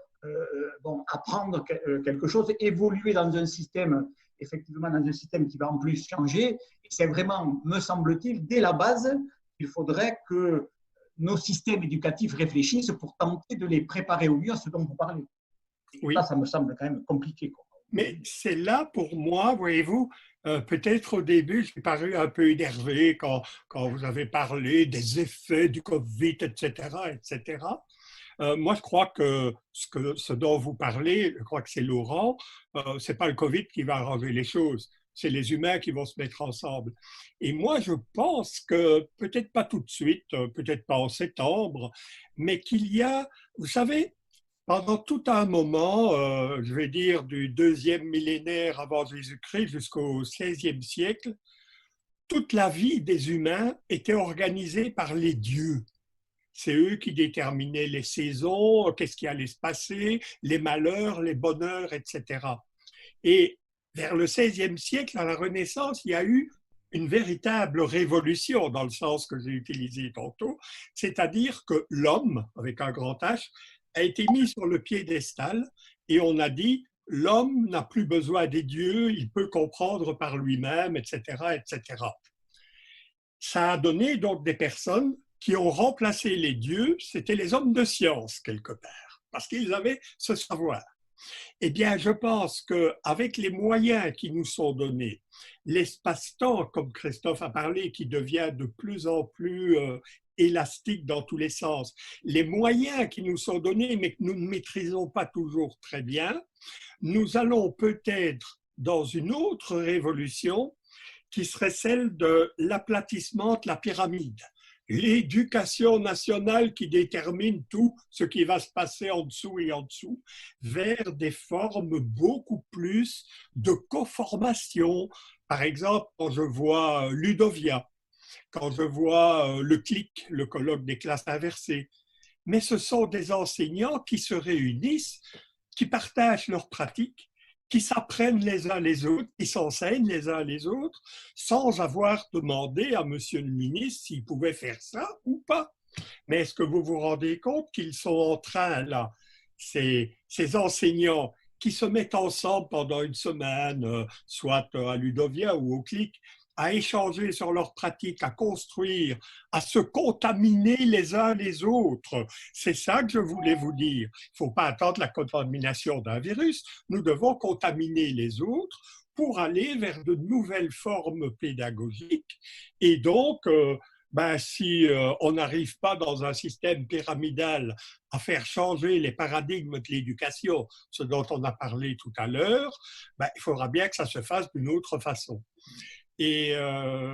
apprendre quelque chose, évoluer dans un système, effectivement, dans un système qui va en plus changer. Et c'est vraiment, me semble-t-il, dès la base, il faudrait que nos systèmes éducatifs réfléchissent pour tenter de les préparer au mieux à ce dont vous parlez. Et oui. Ça me semble quand même compliqué. Mais c'est là, pour moi, voyez-vous, Peut-être au début, j'ai paru un peu énervé quand vous avez parlé des effets du Covid, etc., etc. Moi, je crois que ce dont vous parlez, je crois que c'est Laurent, c'est pas le Covid qui va arranger les choses, c'est les humains qui vont se mettre ensemble. Et moi, je pense que peut-être pas tout de suite, peut-être pas en septembre, mais qu'il y a, vous savez, pendant tout un moment, je vais dire du deuxième millénaire avant Jésus-Christ jusqu'au XVIe siècle, toute la vie des humains était organisée par les dieux. C'est eux qui déterminaient les saisons, qu'est-ce qui allait se passer, les malheurs, les bonheurs, etc. Et vers le XVIe siècle, à la Renaissance, il y a eu une véritable révolution dans le sens que j'ai utilisé tantôt, c'est-à-dire que l'homme, avec un grand H, a été mis sur le piédestal et on a dit l'homme n'a plus besoin des dieux, il peut comprendre par lui-même, etc., etc. Ça a donné donc des personnes qui ont remplacé les dieux, c'était les hommes de science quelque part, parce qu'ils avaient ce savoir. Eh bien, je pense qu'avec les moyens qui nous sont donnés, l'espace-temps, comme Christophe a parlé, qui devient de plus en plus élastique dans tous les sens, les moyens qui nous sont donnés, mais que nous ne maîtrisons pas toujours très bien, nous allons peut-être dans une autre révolution qui serait celle de l'aplatissement de la pyramide. L'éducation nationale qui détermine tout ce qui va se passer en dessous et en dessous, vers des formes beaucoup plus de coformation. Par exemple, quand je vois Ludovia, quand je vois le CLIC, le colloque des classes inversées, mais ce sont des enseignants qui se réunissent, qui partagent leurs pratiques, qui s'apprennent les uns les autres, qui s'enseignent les uns les autres, sans avoir demandé à monsieur le ministre s'il pouvait faire ça ou pas. Mais est-ce que vous vous rendez compte qu'ils sont en train, là, ces enseignants qui se mettent ensemble pendant une semaine, soit à Ludovia ou au CLIC, à échanger sur leurs pratiques, à construire, à se contaminer les uns les autres. C'est ça que je voulais vous dire. Il ne faut pas attendre la contamination d'un virus. Nous devons contaminer les autres pour aller vers de nouvelles formes pédagogiques. Et donc, si on n'arrive pas dans un système pyramidal à faire changer les paradigmes de l'éducation, ce dont on a parlé tout à l'heure, il faudra bien que ça se fasse d'une autre façon. Et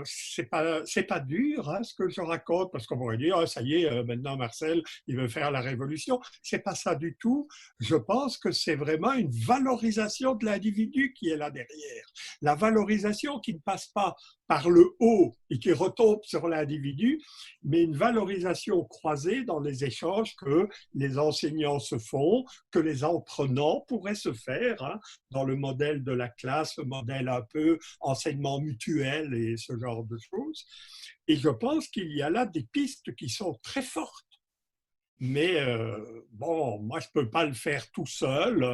c'est pas dur hein, ce que je raconte, parce qu'on pourrait dire, ça y est, maintenant Marcel, il veut faire la révolution. C'est pas ça du tout. Je pense que c'est vraiment une valorisation de l'individu qui est là derrière. La valorisation qui ne passe pas par le haut et qui retombe sur l'individu, mais une valorisation croisée dans les échanges que les enseignants se font, que les apprenants pourraient se faire hein, dans le modèle de la classe, le modèle un peu enseignement mutuel et ce genre de choses. Et je pense qu'il y a là des pistes qui sont très fortes. Mais moi, je ne peux pas le faire tout seul.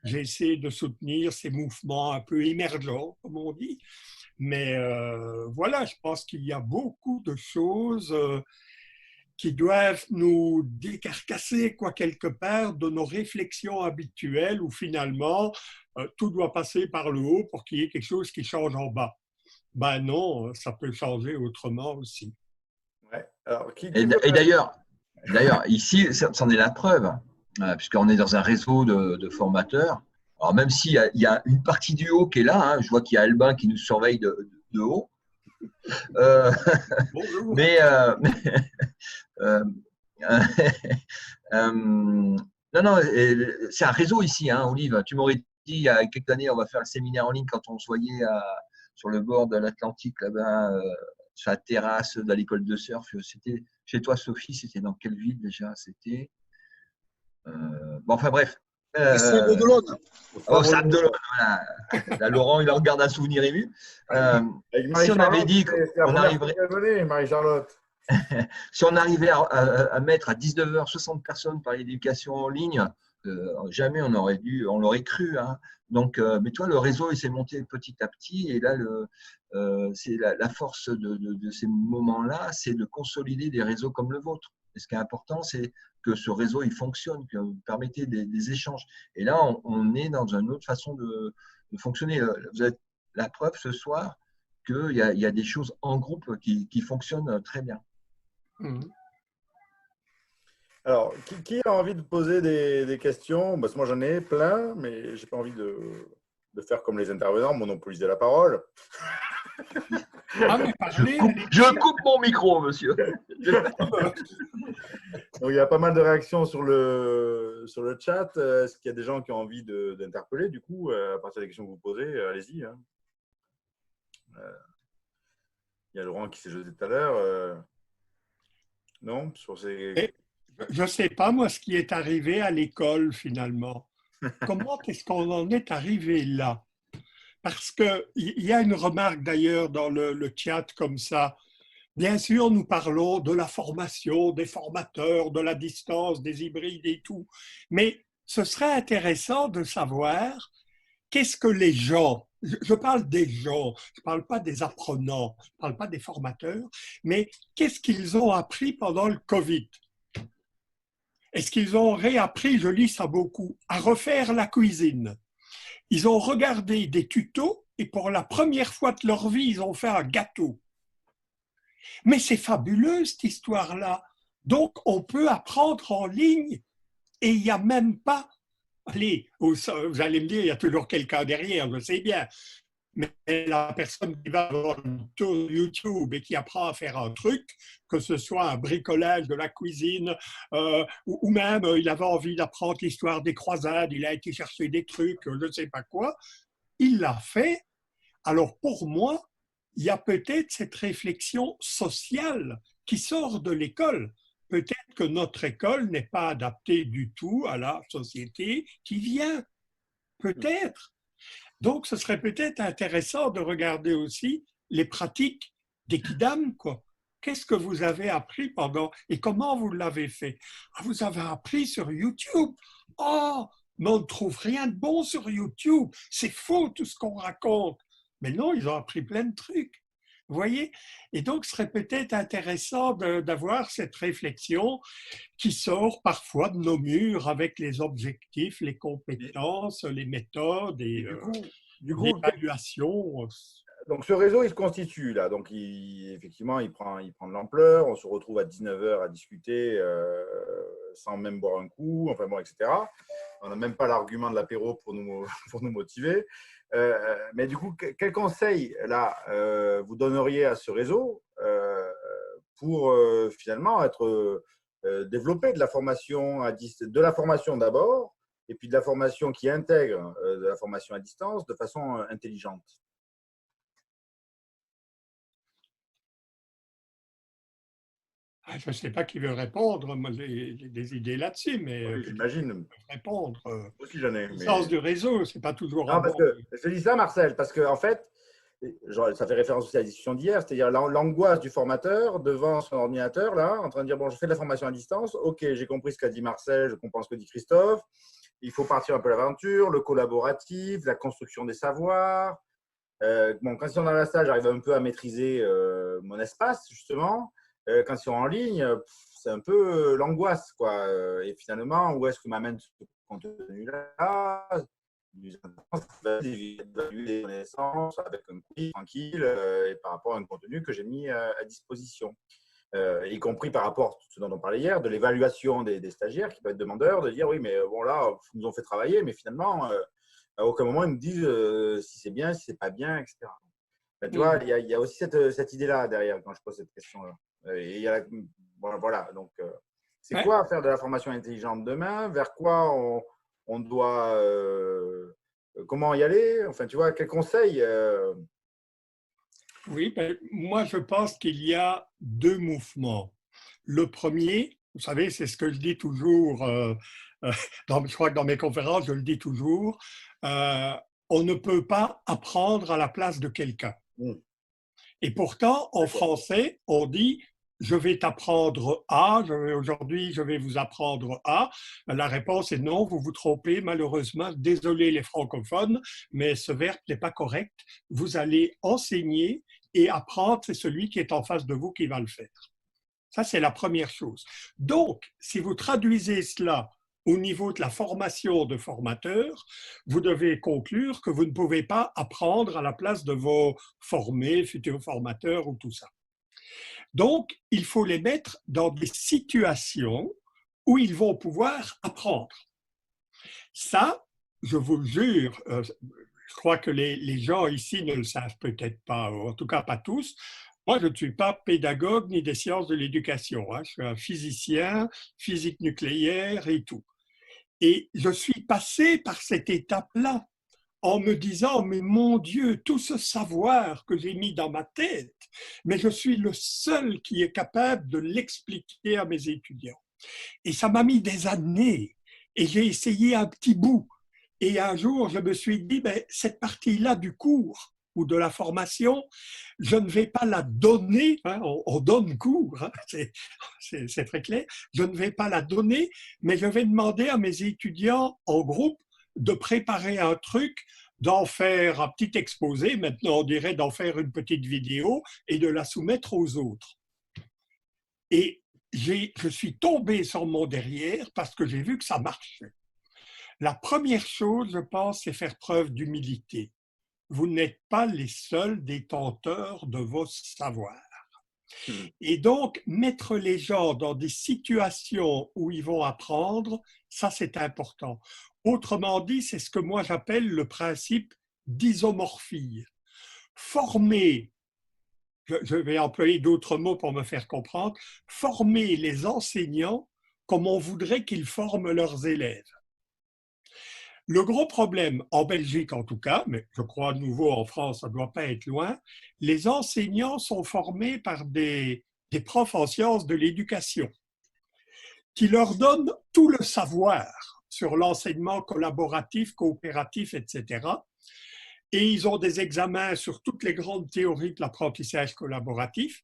J'ai essayé de soutenir ces mouvements un peu émergents, comme on dit. Mais voilà, je pense qu'il y a beaucoup de choses qui doivent nous décarcasser, quelque part, de nos réflexions habituelles où finalement, tout doit passer par le haut pour qu'il y ait quelque chose qui change en bas. Non, ça peut changer autrement aussi. Ouais. Alors, et d'ailleurs, ici, c'en est la preuve, puisqu'on est dans un réseau de formateurs. Alors, même s'il y a une partie du haut qui est là, hein, je vois qu'il y a Albin qui nous surveille de haut. Bonjour. Non, c'est un réseau ici, hein, Olive. Tu m'aurais dit il y a quelques années, on va faire le séminaire en ligne quand on se voyait sur le bord de l'Atlantique, là-bas, sur la terrasse de l'école de surf. C'était chez toi, Sophie, c'était dans quelle ville déjà? C'était. Enfin bref. Saint-Beaudelone. Saint-Beaudelone, voilà. Là, Laurent, il en regarde un souvenir ému. Si on avait dit qu'on arriverait. Marie-Charlotte. Si on arrivait à mettre à 19h 60 personnes par l'éducation en ligne, jamais on l'aurait cru. Hein. Donc, mais toi, le réseau, il s'est monté petit à petit. Et là, c'est la force de ces moments-là, c'est de consolider des réseaux comme le vôtre. Et ce qui est important, c'est que ce réseau, il fonctionne, que vous permettez des échanges. Et là, on est dans une autre façon de fonctionner. Vous êtes la preuve ce soir qu'il y a des choses en groupe qui fonctionnent très bien. Alors, qui a envie de poser des questions? Parce que moi, j'en ai plein, mais je n'ai pas envie de faire comme les intervenants, monopoliser la parole. Ah, mais parlez, Je coupe mon micro, monsieur. Donc, il y a pas mal de réactions sur le chat. Est-ce qu'il y a des gens qui ont envie d'interpeller, du coup, à partir des questions que vous posez? Allez-y. Hein. Il y a Laurent qui s'est jeté tout à l'heure. Non, sur ces... Je ne sais pas, moi, ce qui est arrivé à l'école, finalement. Comment est-ce qu'on en est arrivé là? Parce qu'il y a une remarque, d'ailleurs, dans le chat comme ça. Bien sûr, nous parlons de la formation, des formateurs, de la distance, des hybrides et tout. Mais ce serait intéressant de savoir qu'est-ce que les gens, je parle des gens, je ne parle pas des apprenants, je ne parle pas des formateurs, mais qu'est-ce qu'ils ont appris pendant le Covid? Est-ce qu'ils ont réappris, je lis ça beaucoup, à refaire la cuisine? Ils ont regardé des tutos et pour la première fois de leur vie, ils ont fait un gâteau. Mais c'est fabuleux cette histoire-là. Donc, on peut apprendre en ligne et il n'y a même pas... Allez, vous allez me dire, il y a toujours quelqu'un derrière, je sais bien. Mais la personne qui va voir YouTube et qui apprend à faire un truc, que ce soit un bricolage de la cuisine, ou même il avait envie d'apprendre l'histoire des croisades, il a été chercher des trucs, je ne sais pas quoi, il l'a fait. Alors pour moi, il y a peut-être cette réflexion sociale qui sort de l'école. Peut-être que notre école n'est pas adaptée du tout à la société qui vient. Peut-être. Donc, ce serait peut-être intéressant de regarder aussi les pratiques des kidam, quoi. Qu'est-ce que vous avez appris pendant et comment vous l'avez fait? Ah, vous avez appris sur YouTube. Oh, mais on ne trouve rien de bon sur YouTube. C'est faux tout ce qu'on raconte. Mais non, ils ont appris plein de trucs. Vous voyez? Et donc, ce serait peut-être intéressant d'avoir cette réflexion qui sort parfois de nos murs avec les objectifs, les compétences, les méthodes et l'évaluation. Donc, ce réseau, il se constitue là. Donc, effectivement, il prend de l'ampleur. On se retrouve à 19h à discuter sans même boire un coup, enfin bon, etc. On n'a même pas l'argument de l'apéro pour nous motiver. Mais du coup, quel conseil là vous donneriez à ce réseau pour finalement être développer de la formation de la formation d'abord, et puis de la formation qui intègre de la formation à distance de façon intelligente? Je ne sais pas qui veut répondre, moi j'ai des idées là-dessus, mais Oui, j'imagine. Répondre. Aussi, j'en ai. Le sens du réseau, ce n'est pas toujours non, parce que, je te dis ça, Marcel, parce que en fait, ça fait référence aussi à la discussion d'hier, c'est-à-dire l'angoisse du formateur devant son ordinateur, là, en train de dire, bon, je fais de la formation à distance, ok, j'ai compris ce qu'a dit Marcel, je comprends ce que dit Christophe, il faut partir un peu l'aventure, le collaboratif, la construction des savoirs. Bon, quand ils sont dans la salle, j'arrive un peu à maîtriser mon espace, justement. Quand ils sont en ligne, c'est un peu l'angoisse, quoi. Et finalement, où est-ce que m'amène ce contenu-là? D'évaluer les connaissances avec un quiz tranquille et par rapport à un contenu que j'ai mis à disposition. Y compris par rapport à ce dont on parlait hier, de l'évaluation des stagiaires qui peuvent être demandeurs, de dire oui, mais bon, là, ils nous ont fait travailler, mais finalement, à aucun moment, ils nous disent si c'est bien, si c'est pas bien, etc. Ben, tu vois, il y a aussi cette idée-là derrière quand je pose cette question-là. Et il y a voilà, donc c'est quoi faire de la formation intelligente demain? Vers quoi on doit comment y aller? Enfin, tu vois, quels conseils Oui, ben, moi je pense qu'il y a deux mouvements. Le premier, vous savez, c'est ce que je dis toujours, je crois que dans mes conférences, je le dis toujours, on ne peut pas apprendre à la place de quelqu'un. Et pourtant, en français, on dit je vais t'apprendre à, aujourd'hui je vais vous apprendre à. La réponse est non, vous vous trompez malheureusement. Désolé les francophones, mais ce verbe n'est pas correct. Vous allez enseigner et apprendre, c'est celui qui est en face de vous qui va le faire. Ça, c'est la première chose. Donc, si vous traduisez cela au niveau de la formation de formateurs, vous devez conclure que vous ne pouvez pas apprendre à la place de vos formés, futurs formateurs ou tout ça. Donc, il faut les mettre dans des situations où ils vont pouvoir apprendre. Ça, je vous le jure, je crois que les gens ici ne le savent peut-être pas, en tout cas pas tous. Moi, je ne suis pas pédagogue ni des sciences de l'éducation. Hein. Je suis un physicien, physique nucléaire et tout. Et je suis passé par cette étape-là en me disant, mais mon Dieu, tout ce savoir que j'ai mis dans ma tête, mais je suis le seul qui est capable de l'expliquer à mes étudiants. Et ça m'a mis des années. Et j'ai essayé un petit bout. Et un jour, je me suis dit, ben, cette partie-là du cours ou de la formation, je ne vais pas la donner, hein, on donne cours, hein, c'est très clair, je ne vais pas la donner, mais je vais demander à mes étudiants en groupe de préparer un truc, d'en faire un petit exposé, maintenant on dirait d'en faire une petite vidéo et de la soumettre aux autres. Et je suis tombé sur mon derrière parce que j'ai vu que ça marchait. La première chose, je pense, c'est faire preuve d'humilité. Vous n'êtes pas les seuls détenteurs de vos savoirs. Et donc, mettre les gens dans des situations où ils vont apprendre, ça c'est important. Autrement dit, c'est ce que moi j'appelle le principe d'isomorphie. Former, je vais employer d'autres mots pour me faire comprendre, former les enseignants comme on voudrait qu'ils forment leurs élèves. Le gros problème, en Belgique en tout cas, mais je crois à nouveau en France, ça ne doit pas être loin, les enseignants sont formés par des profs en sciences de l'éducation qui leur donnent tout le savoir sur l'enseignement collaboratif, coopératif, etc. Et ils ont des examens sur toutes les grandes théories de l'apprentissage collaboratif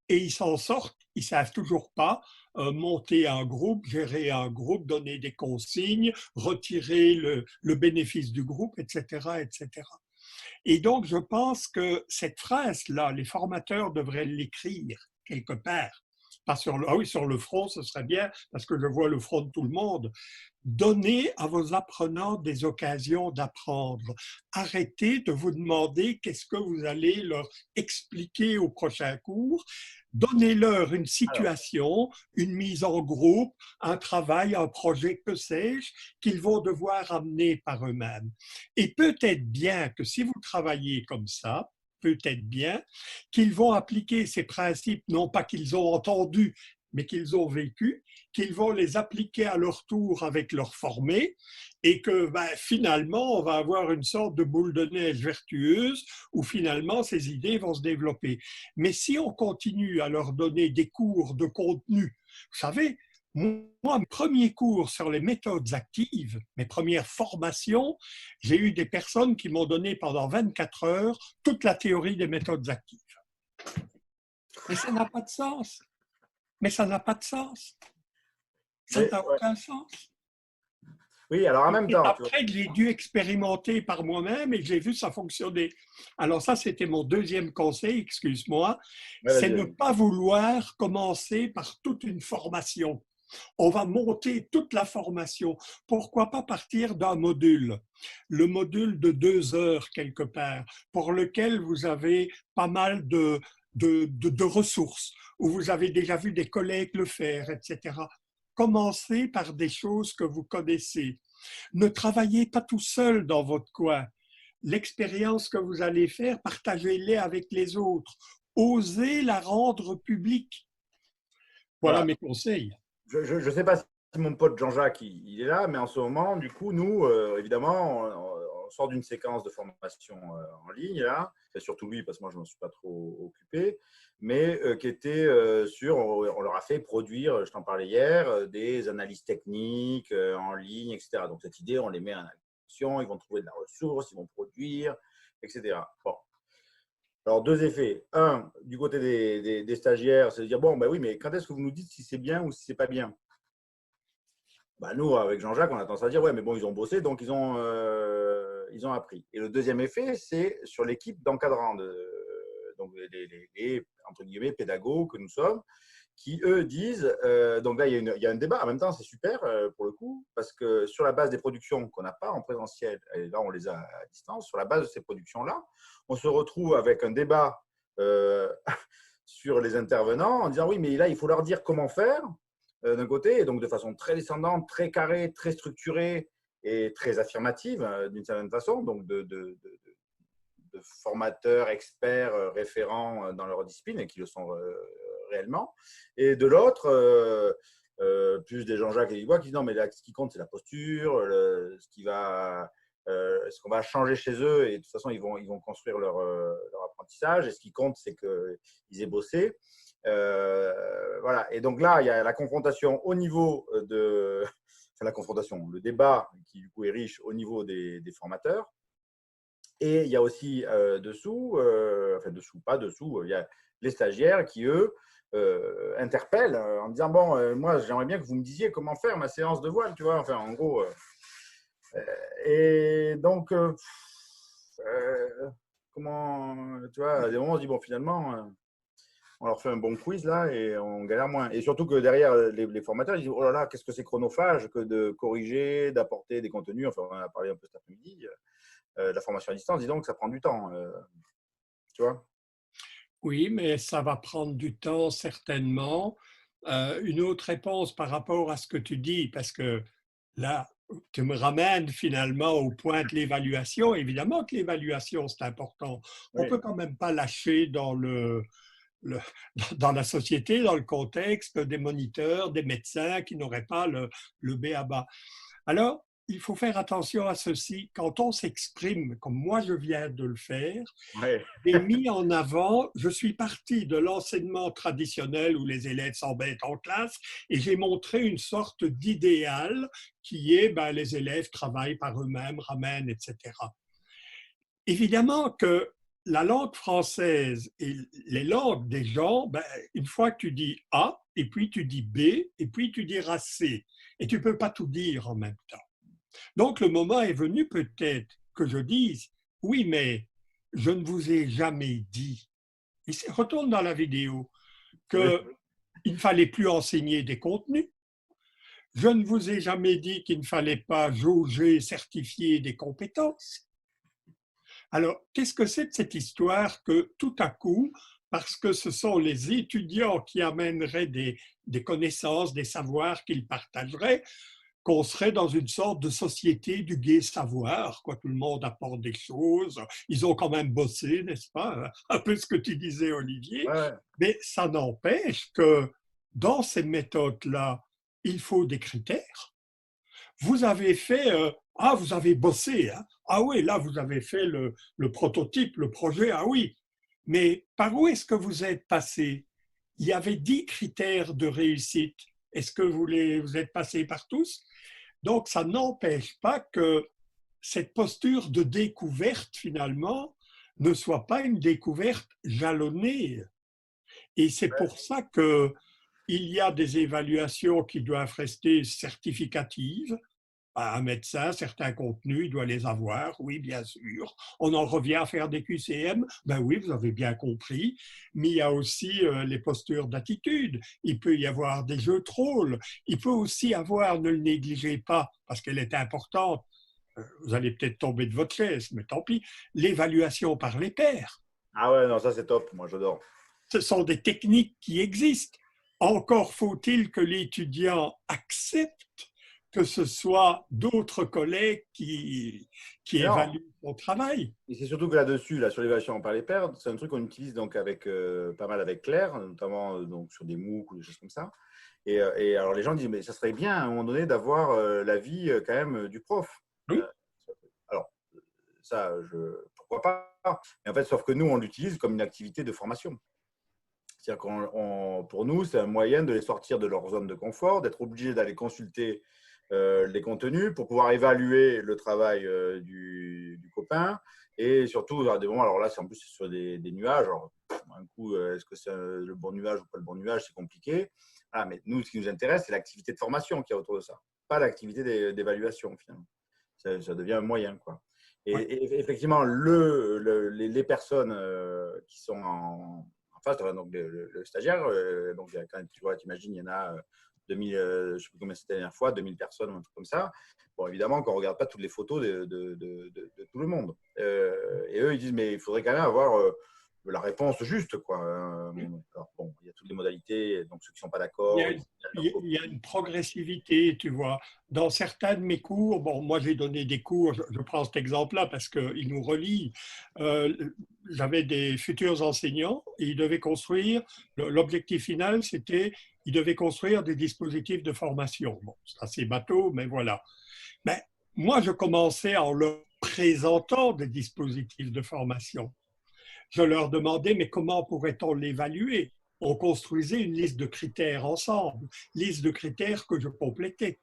et ils s'en sortent, ils ne savent toujours pas monter un groupe, gérer un groupe, donner des consignes, retirer le bénéfice du groupe, etc., etc. Et donc, je pense que cette phrase-là, les formateurs devraient l'écrire quelque part. Pas sur le, ah oui, sur le front, ce serait bien, parce que je vois le front de tout le monde. Donnez à vos apprenants des occasions d'apprendre. Arrêtez de vous demander qu'est-ce que vous allez leur expliquer au prochain cours. Donnez-leur une situation, une mise en groupe, un travail, un projet, que sais-je, qu'ils vont devoir amener par eux-mêmes. Et peut-être bien que si vous travaillez comme ça, peut-être bien qu'ils vont appliquer ces principes, non pas qu'ils ont entendus, mais qu'ils ont vécu, qu'ils vont les appliquer à leur tour avec leurs formés et que finalement, on va avoir une sorte de boule de neige vertueuse où finalement ces idées vont se développer. Mais si on continue à leur donner des cours de contenu, vous savez, moi, mes premiers cours sur les méthodes actives, mes premières formations, j'ai eu des personnes qui m'ont donné pendant 24 heures toute la théorie des méthodes actives. Mais ça n'a pas de sens. Mais ça n'a pas de sens. Ça n'a aucun sens. Oui, alors en même temps. Après, j'ai dû expérimenter par moi-même et j'ai vu ça fonctionner. Alors ça, c'était mon deuxième conseil, excuse-moi, c'est ne pas vouloir commencer par toute une formation. On va monter toute la formation. Pourquoi pas partir d'un module, le module de 2 heures quelque part, pour lequel vous avez pas mal de ressources, où vous avez déjà vu des collègues le faire, etc. Commencez par des choses que vous connaissez. Ne travaillez pas tout seul dans votre coin. L'expérience que vous allez faire, partagez-la avec les autres. Osez la rendre publique. Voilà mes conseils. Je ne sais pas si mon pote Jean-Jacques il est là, mais en ce moment, du coup, nous, évidemment, on sort d'une séquence de formation en ligne, là, c'est surtout lui, parce que moi, je ne m'en suis pas trop occupé, mais qui était sur, on leur a fait produire, je t'en parlais hier, des analyses techniques en ligne, etc. Donc, cette idée, on les met en action, ils vont trouver de la ressource, ils vont produire, etc. Bon. Alors, 2 effets. Un, du côté des stagiaires, c'est de dire, bon, ben oui, mais quand est-ce que vous nous dites si c'est bien ou si c'est pas bien? Nous, avec Jean-Jacques, on a tendance à dire, ouais, mais bon, ils ont bossé, donc ils ont appris. Et le deuxième effet, c'est sur l'équipe d'encadrants, donc les, entre guillemets, pédagogues que nous sommes, qui, eux, disent, donc là, il y a un débat, en même temps, c'est super pour le coup, parce que sur la base des productions qu'on n'a pas en présentiel, et là, on les a à distance, sur la base de ces productions-là, on se retrouve avec un débat sur les intervenants en disant, oui, mais là, il faut leur dire comment faire, d'un côté, et donc de façon très descendante, très carrée, très structurée et très affirmative, d'une certaine façon, donc de formateurs, experts, référents dans leur discipline, et qui le sont réellement. Et de l'autre, plus des Jean-Jacques et Yves qui disent non, mais là, ce qui compte, c'est la posture, ce qu'on va changer chez eux, et de toute façon, ils vont construire leur apprentissage, et ce qui compte, c'est qu'ils aient bossé. Voilà. Et donc là, il y a la confrontation au niveau de… Enfin, la confrontation, le débat qui, du coup, est riche au niveau des formateurs. Et il y a aussi dessous, enfin dessous, pas dessous, il y a les stagiaires qui, eux, interpellent en disant bon, moi j'aimerais bien que vous me disiez comment faire ma séance de voile, tu vois, enfin en gros. Et donc, comment, tu vois, à des moments on se dit bon, finalement, on leur fait un bon quiz là et on galère moins. Et surtout que derrière, les formateurs ils disent oh là là, qu'est-ce que c'est chronophage que de corriger, d'apporter des contenus, enfin on en a parlé un peu cet après-midi. La formation à distance, dis donc, ça prend du temps, tu vois. Oui, mais ça va prendre du temps certainement. Une autre réponse par rapport à ce que tu dis, parce que là, tu me ramènes finalement au point de l'évaluation. Évidemment que l'évaluation, c'est important. On ne Oui. peut quand même pas lâcher dans la société, dans le contexte des moniteurs, des médecins qui n'auraient pas le b.a.-ba. Alors, il faut faire attention à ceci. Quand on s'exprime, comme moi je viens de le faire, Ouais. j'ai mis en avant, je suis parti de l'enseignement traditionnel où les élèves s'embêtent en classe et j'ai montré une sorte d'idéal qui est les élèves travaillent par eux-mêmes, ramènent, etc. Évidemment que la langue française et les langues des gens, une fois que tu dis A, et puis tu dis B, et puis tu diras C, et tu ne peux pas tout dire en même temps. Donc le moment est venu peut-être que je dise, oui, mais je ne vous ai jamais dit, et retourne dans la vidéo, qu'il ne fallait plus enseigner des contenus. Je ne vous ai jamais dit qu'il ne fallait pas jauger, certifier des compétences. Alors, qu'est-ce que c'est de cette histoire que tout à coup, parce que ce sont les étudiants qui amèneraient des connaissances, des savoirs qu'ils partageraient, qu'on serait dans une sorte de société du gai savoir, quoi, tout le monde apporte des choses, ils ont quand même bossé, n'est-ce pas? Un peu ce que tu disais, Olivier, Ouais. mais ça n'empêche que dans ces méthodes-là, il faut des critères. Vous avez fait, vous avez bossé, hein? Ah oui, là, vous avez fait le prototype, le projet, ah oui, mais par où est-ce que vous êtes passé? Il y avait 10 critères de réussite. Est-ce que vous êtes passé par tous? Donc, ça n'empêche pas que cette posture de découverte, finalement, ne soit pas une découverte jalonnée. Et c'est pour ça qu'il y a des évaluations qui doivent rester certificatives. Un médecin, certains contenus, il doit les avoir, oui, bien sûr. On en revient à faire des QCM, ben oui, vous avez bien compris. Mais il y a aussi les postures d'attitude. Il peut y avoir des jeux de rôle. Il peut aussi avoir, ne le négligez pas, parce qu'elle est importante, vous allez peut-être tomber de votre chaise, mais tant pis, l'évaluation par les pairs. Ah ouais, non, ça c'est top, moi j'adore. Ce sont des techniques qui existent. Encore faut-il que l'étudiant accepte que ce soit d'autres collègues qui évaluent son travail. Et c'est surtout que là-dessus, là, sur l'évaluation par les pairs, c'est un truc qu'on utilise donc avec, pas mal avec Claire, notamment donc, sur des MOOC ou des choses comme ça. Et alors les gens disent, mais ça serait bien à un moment donné d'avoir l'avis quand même du prof. Oui. Alors, ça, pourquoi pas? Mais en fait, sauf que nous, on l'utilise comme une activité de formation. C'est-à-dire pour nous, c'est un moyen de les sortir de leur zone de confort, d'être obligés d'aller consulter les contenus pour pouvoir évaluer le travail du copain. Et surtout, à des moments, alors là, c'est en plus sur des nuages. Alors, un coup, est-ce que c'est le bon nuage ou pas le bon nuage? C'est compliqué. Voilà, mais nous, ce qui nous intéresse, c'est l'activité de formation qu'il y a autour de ça, pas l'activité d'évaluation, finalement. Ça devient un moyen, quoi. Et effectivement, les personnes qui sont face, donc le stagiaire. Donc, quand tu vois, t'imagines, il y en a 2000, je ne sais plus combien c'était la dernière fois, 2000 personnes, un truc comme ça. Bon, évidemment, qu'on ne regarde pas toutes les photos de tout le monde. Et eux, ils disent, mais il faudrait quand même avoir la réponse juste, quoi. Alors, bon, il y a toutes les modalités, donc ceux qui ne sont pas d'accord. Il y a une progressivité, tu vois. Dans certains de mes cours, bon, moi j'ai donné des cours, je prends cet exemple-là parce qu'il nous relie. J'avais des futurs enseignants et ils devaient construire, l'objectif final c'était, ils devaient construire des dispositifs de formation. Bon, c'est assez bateau, mais voilà. Mais moi je commençais en leur présentant des dispositifs de formation. Je leur demandais, mais comment pourrait-on l'évaluer? On construisait une liste de critères ensemble, liste de critères que je complétais.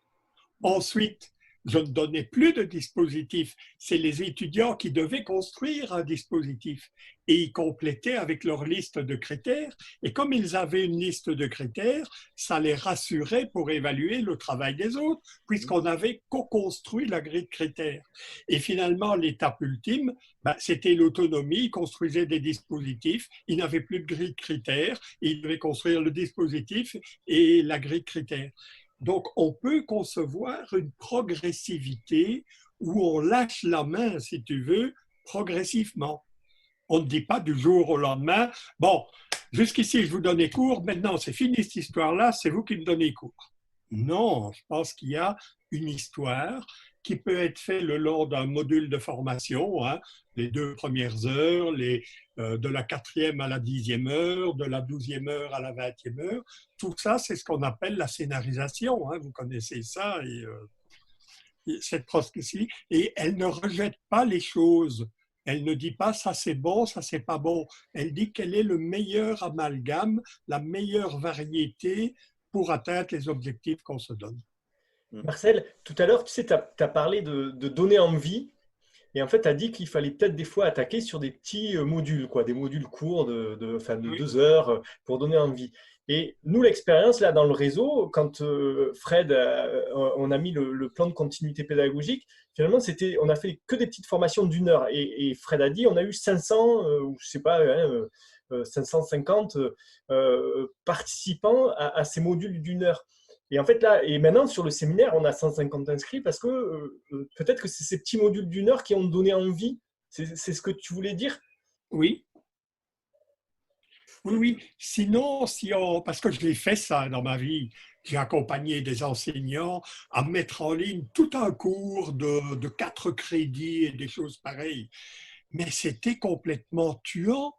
Ensuite, je ne donnais plus de dispositif. C'est les étudiants qui devaient construire un dispositif et ils complétaient avec leur liste de critères. Et comme ils avaient une liste de critères, ça les rassurait pour évaluer le travail des autres, puisqu'on avait co-construit la grille de critères. Et finalement, l'étape ultime, c'était l'autonomie. Ils construisaient des dispositifs, ils n'avaient plus de grille de critères, et ils devaient construire le dispositif et la grille de critères. Donc, on peut concevoir une progressivité où on lâche la main, si tu veux, progressivement. On ne dit pas du jour au lendemain, bon, jusqu'ici, je vous donnais cours, maintenant, c'est fini cette histoire-là, c'est vous qui me donnez cours. Non, je pense qu'il y a une histoire qui peut être faite le long d'un module de formation, hein, les 2 premières heures, de la 4e à la 10e heure, de la 12e heure à la 20e heure. Tout ça, c'est ce qu'on appelle la scénarisation. Hein, vous connaissez ça. Cette proscription. Et elle ne rejette pas les choses. Elle ne dit pas ça c'est bon, ça c'est pas bon. Elle dit quel est le meilleur amalgame, la meilleure variété pour atteindre les objectifs qu'on se donne. Marcel, tout à l'heure, tu sais, tu as parlé de donner envie. Et en fait, tu as dit qu'il fallait peut-être des fois attaquer sur des petits modules, quoi, des modules courts de 2 heures pour donner envie. Et nous, l'expérience, là, dans le réseau, quand Fred, on a mis le plan de continuité pédagogique, finalement, on a fait que des petites formations d'1 heure. Et Fred a dit, on a eu 500, ou je sais pas, 550 participants à ces modules d'1 heure. Et en fait, là, et maintenant, sur le séminaire, on a 150 inscrits parce que peut-être que c'est ces petits modules d'1 heure qui ont donné envie. C'est ce que tu voulais dire? Oui. Oui. Sinon, parce que je l'ai fait ça dans ma vie, j'ai accompagné des enseignants à mettre en ligne tout un cours de 4 crédits et des choses pareilles. Mais c'était complètement tuant.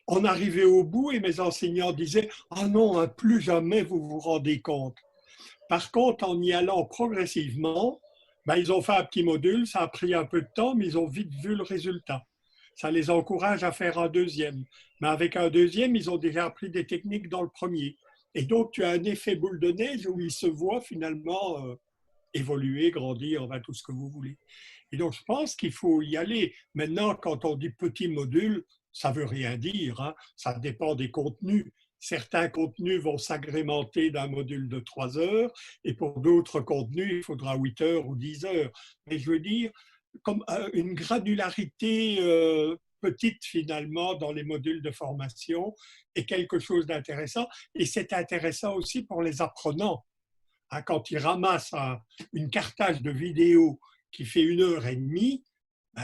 On arrivait au bout et mes enseignants disaient « Ah non, hein, plus jamais vous vous rendez compte ». Par contre, en y allant progressivement, ils ont fait un petit module, ça a pris un peu de temps, mais ils ont vite vu le résultat. Ça les encourage à faire un deuxième. Mais avec un deuxième, ils ont déjà appris des techniques dans le premier. Et donc, tu as un effet boule de neige où ils se voient finalement évoluer, grandir, tout ce que vous voulez. Et donc, je pense qu'il faut y aller. Maintenant, quand on dit petit module, ça ne veut rien dire, hein. Ça dépend des contenus. Certains contenus vont s'agrémenter d'un module de 3 heures et pour d'autres contenus, il faudra 8 heures ou 10 heures. Mais je veux dire, comme une granularité petite finalement dans les modules de formation est quelque chose d'intéressant. Et c'est intéressant aussi pour les apprenants. Hein, quand ils ramassent une cartage de vidéo qui fait 1 heure et demie,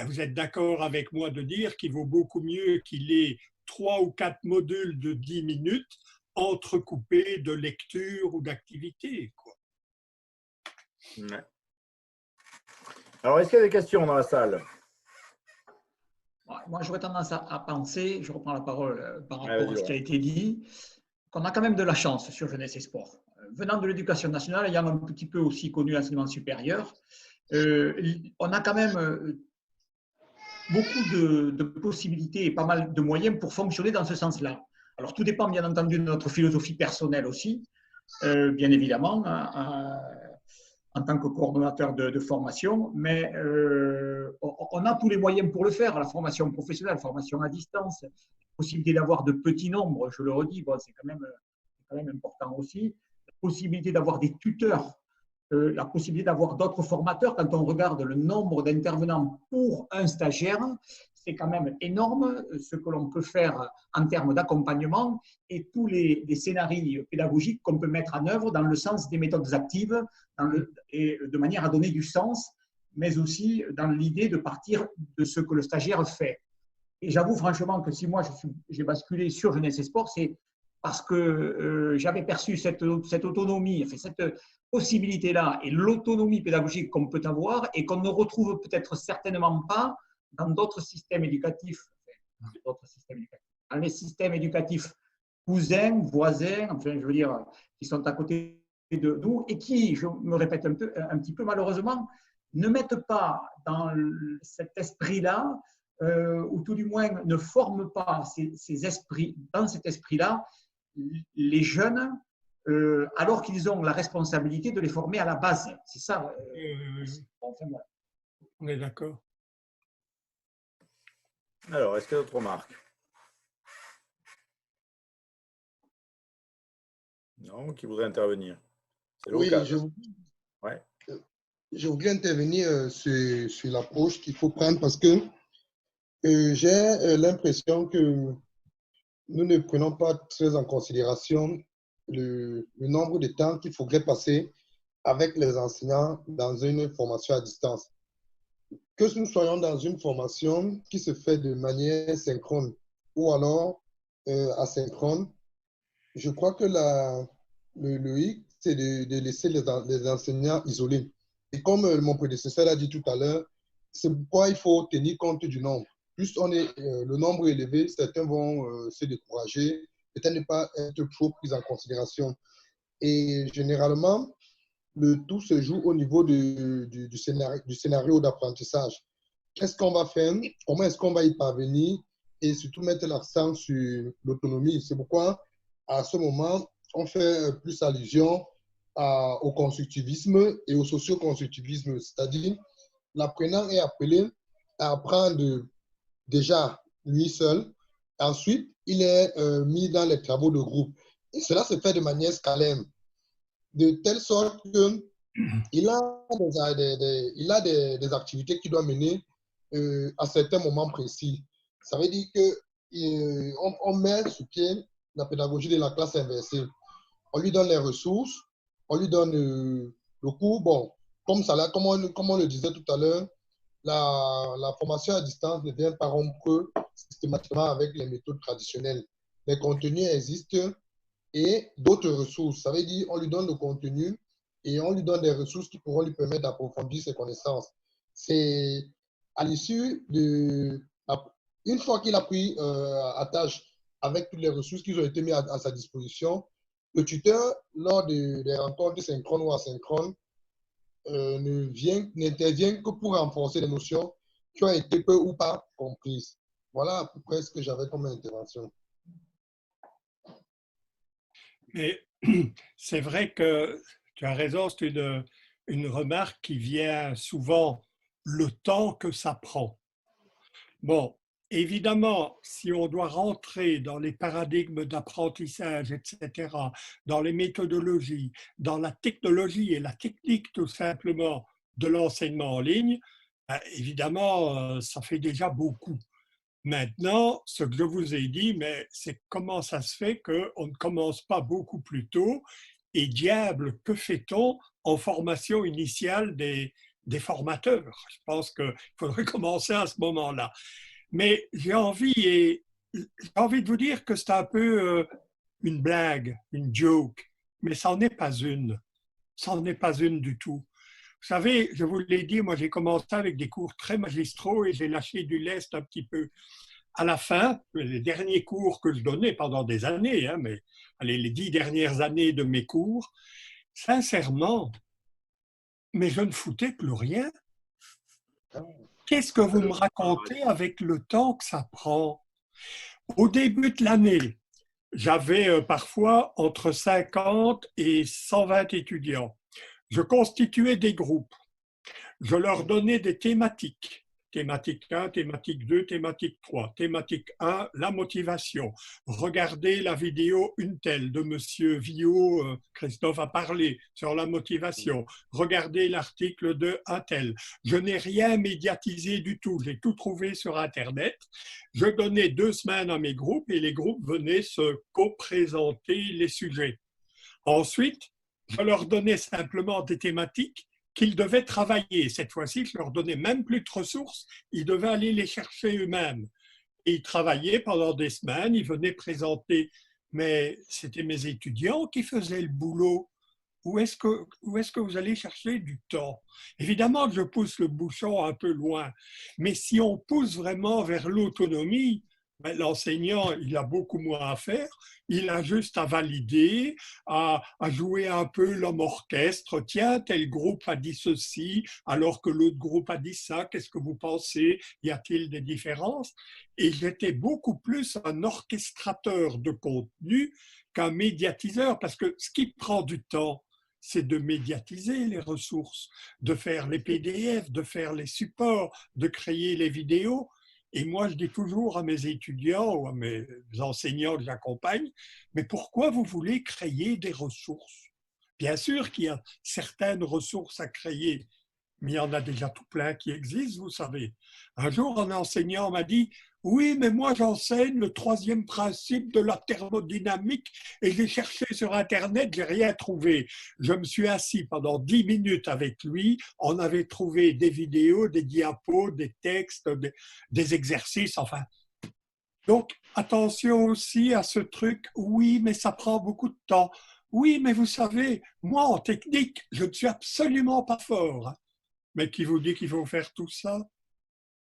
vous êtes d'accord avec moi de dire qu'il vaut beaucoup mieux qu'il ait 3 ou 4 modules de 10 minutes entrecoupés de lecture ou d'activité. Ouais. Alors, est-ce qu'il y a des questions dans la salle? Moi, j'aurais tendance à penser, je reprends la parole par rapport à ce qui a été dit, qu'on a quand même de la chance sur Jeunesse et Sport. Venant de l'éducation nationale, ayant un petit peu aussi connu l'enseignement supérieur, on a quand même beaucoup de possibilités et pas mal de moyens pour fonctionner dans ce sens-là. Alors, tout dépend bien entendu de notre philosophie personnelle aussi, bien évidemment, en tant que coordonnateur de formation, mais on a tous les moyens pour le faire, la formation professionnelle, la formation à distance, la possibilité d'avoir de petits nombres, je le redis, c'est quand même important aussi, la possibilité d'avoir des tuteurs, la possibilité d'avoir d'autres formateurs. Quand on regarde le nombre d'intervenants pour un stagiaire, c'est quand même énorme ce que l'on peut faire en termes d'accompagnement et tous les scénarios pédagogiques qu'on peut mettre en œuvre dans le sens des méthodes actives et de manière à donner du sens, mais aussi dans l'idée de partir de ce que le stagiaire fait. Et j'avoue franchement que si moi j'ai basculé sur Jeunesse et Sport, c'est parce que j'avais perçu cette autonomie, enfin, cette possibilité-là et l'autonomie pédagogique qu'on peut avoir et qu'on ne retrouve peut-être certainement pas dans d'autres systèmes éducatifs, dans les systèmes éducatifs cousins, voisins, enfin, je veux dire, qui sont à côté de nous et qui, je me répète un petit peu malheureusement, ne mettent pas dans cet esprit-là, ou tout du moins ne forment pas ces esprits, dans cet esprit-là, les jeunes, alors qu'ils ont la responsabilité de les former à la base. C'est ça. Enfin, voilà. On est d'accord. Alors, est-ce qu'il y a d'autres remarques? Non, qui voudrait intervenir? Oui, ouais. Je voudrais intervenir sur l'approche qu'il faut prendre parce que j'ai l'impression que nous ne prenons pas très en considération le nombre de temps qu'il faudrait passer avec les enseignants dans une formation à distance. Que nous soyons dans une formation qui se fait de manière synchrone ou alors asynchrone, je crois que le hic, c'est de laisser les enseignants isolés. Et comme mon prédécesseur l'a dit tout à l'heure, c'est pourquoi il faut tenir compte du nombre. Plus on est le nombre élevé, certains vont se décourager, peut-être ne pas être trop pris en considération. Et généralement, le tout se joue au niveau du scénario d'apprentissage. Qu'est-ce qu'on va faire? Comment est-ce qu'on va y parvenir? Et surtout mettre l'accent sur l'autonomie. C'est pourquoi, à ce moment, on fait plus allusion au constructivisme et au socio-constructivisme. C'est-à-dire, l'apprenant est appelé à apprendre déjà lui seul. Ensuite, il est mis dans les travaux de groupe. Et cela se fait de manière scalaire, de telle sorte qu'il a des activités qu'il doit mener à certains moments précis. Ça veut dire qu'on met sur pied la pédagogie de la classe inversée. On lui donne les ressources, on lui donne le cours. Bon, comme on le disait tout à l'heure, la formation à distance ne vient pas rompre systématiquement avec les méthodes traditionnelles. Les contenus existent et d'autres ressources. Ça veut dire qu'on lui donne le contenu et on lui donne des ressources qui pourront lui permettre d'approfondir ses connaissances. C'est à l'issue une fois qu'il a pris à tâche avec toutes les ressources qui ont été mises à sa disposition, le tuteur, lors des rencontres synchrones ou asynchrones, n'intervient que pour renforcer les notions qui ont été peu ou pas comprises. Voilà à peu près ce que j'avais comme intervention. Mais c'est vrai que tu as raison, c'est une remarque qui vient souvent le temps que ça prend. Bon, évidemment, si on doit rentrer dans les paradigmes d'apprentissage, etc., dans les méthodologies, dans la technologie et la technique tout simplement de l'enseignement en ligne, évidemment, ça fait déjà beaucoup. Maintenant, ce que je vous ai dit, mais c'est comment ça se fait qu'on ne commence pas beaucoup plus tôt et diable, que fait-on en formation initiale des formateurs? Je pense qu'il faudrait commencer à ce moment-là. Mais j'ai envie de vous dire que c'est un peu une blague, une joke, mais ça n'en est pas une. Ça n'en est pas une du tout. Vous savez, je vous l'ai dit, moi j'ai commencé avec des cours très magistraux et j'ai lâché du lest un petit peu. À la fin, les derniers cours que je donnais pendant des années, mais allez, les 10 dernières années de mes cours, sincèrement, mais je ne foutais plus rien. Qu'est-ce que vous me racontez avec le temps que ça prend? Au début de l'année, j'avais parfois entre 50 et 120 étudiants. Je constituais des groupes. Je leur donnais des thématiques. Thématique 1, thématique 2, thématique 3. Thématique 1, la motivation. Regardez la vidéo une telle de Monsieur Villot, Christophe a parlé sur la motivation. Regardez l'article de un tel. Je n'ai rien médiatisé du tout, j'ai tout trouvé sur Internet. Je donnais 2 semaines à mes groupes et les groupes venaient se co-présenter les sujets. Ensuite, je leur donnais simplement des thématiques qu'ils devaient travailler. Cette fois-ci, je leur donnais même plus de ressources, ils devaient aller les chercher eux-mêmes. Et ils travaillaient pendant des semaines, ils venaient présenter, mais c'était mes étudiants qui faisaient le boulot. Où est-ce que vous allez chercher du temps? Évidemment que je pousse le bouchon un peu loin, mais si on pousse vraiment vers l'autonomie, ben, l'enseignant, il a beaucoup moins à faire, il a juste à valider, à jouer un peu l'homme orchestre. Tiens, tel groupe a dit ceci, alors que l'autre groupe a dit ça, qu'est-ce que vous pensez? Y a-t-il des différences? Et j'étais beaucoup plus un orchestrateur de contenu qu'un médiatiseur, parce que ce qui prend du temps, c'est de médiatiser les ressources, de faire les PDF, de faire les supports, de créer les vidéos. Et moi, je dis toujours à mes étudiants ou à mes enseignants que j'accompagne, mais pourquoi vous voulez créer des ressources? Bien sûr qu'il y a certaines ressources à créer, mais il y en a déjà tout plein qui existent, vous savez. Un jour, un enseignant m'a dit, oui, mais moi j'enseigne le 3e principe de la thermodynamique et j'ai cherché sur Internet, j'ai rien trouvé. Je me suis assis pendant 10 minutes avec lui, on avait trouvé des vidéos, des diapos, des textes, des exercices, enfin. Donc, attention aussi à ce truc, oui, mais ça prend beaucoup de temps. Oui, mais vous savez, moi en technique, je ne suis absolument pas fort. Mais qui vous dit qu'il faut faire tout ça?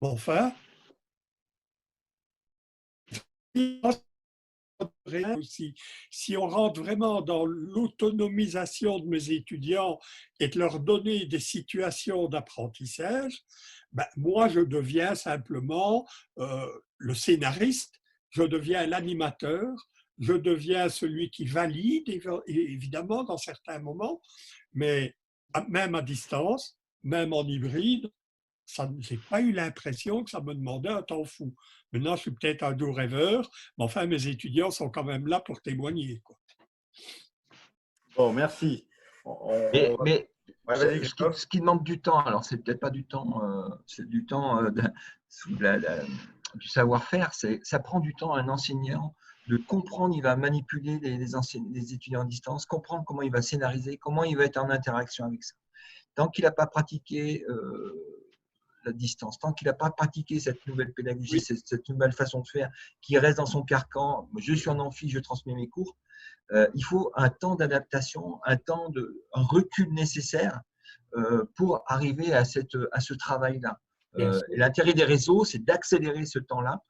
Enfin, aussi, si on rentre vraiment dans l'autonomisation de mes étudiants et de leur donner des situations d'apprentissage, ben, moi je deviens simplement le scénariste, je deviens l'animateur, je deviens celui qui valide, évidemment, dans certains moments, mais même à distance, même en hybride, je n'ai pas eu l'impression que ça me demandait un temps fou. Maintenant, je suis peut-être un doux rêveur, mais enfin, mes étudiants sont quand même là pour témoigner, quoi. Bon, merci. Mais Ouais, vas-y, ce qui demande du temps, alors c'est peut-être pas du temps, c'est du temps sous du savoir-faire, ça prend du temps à un enseignant de comprendre, il va manipuler les étudiants à distance, comprendre comment il va scénariser, comment il va être en interaction avec ça. Tant qu'il n'a pas pratiqué la distance, tant qu'il n'a pas pratiqué cette nouvelle pédagogie, Oui. cette nouvelle façon de faire, qui reste dans son carcan, je suis en amphi, je transmets mes cours, il faut un temps d'adaptation, un recul nécessaire pour arriver à ce travail-là. L'intérêt des réseaux, c'est d'accélérer ce temps-là,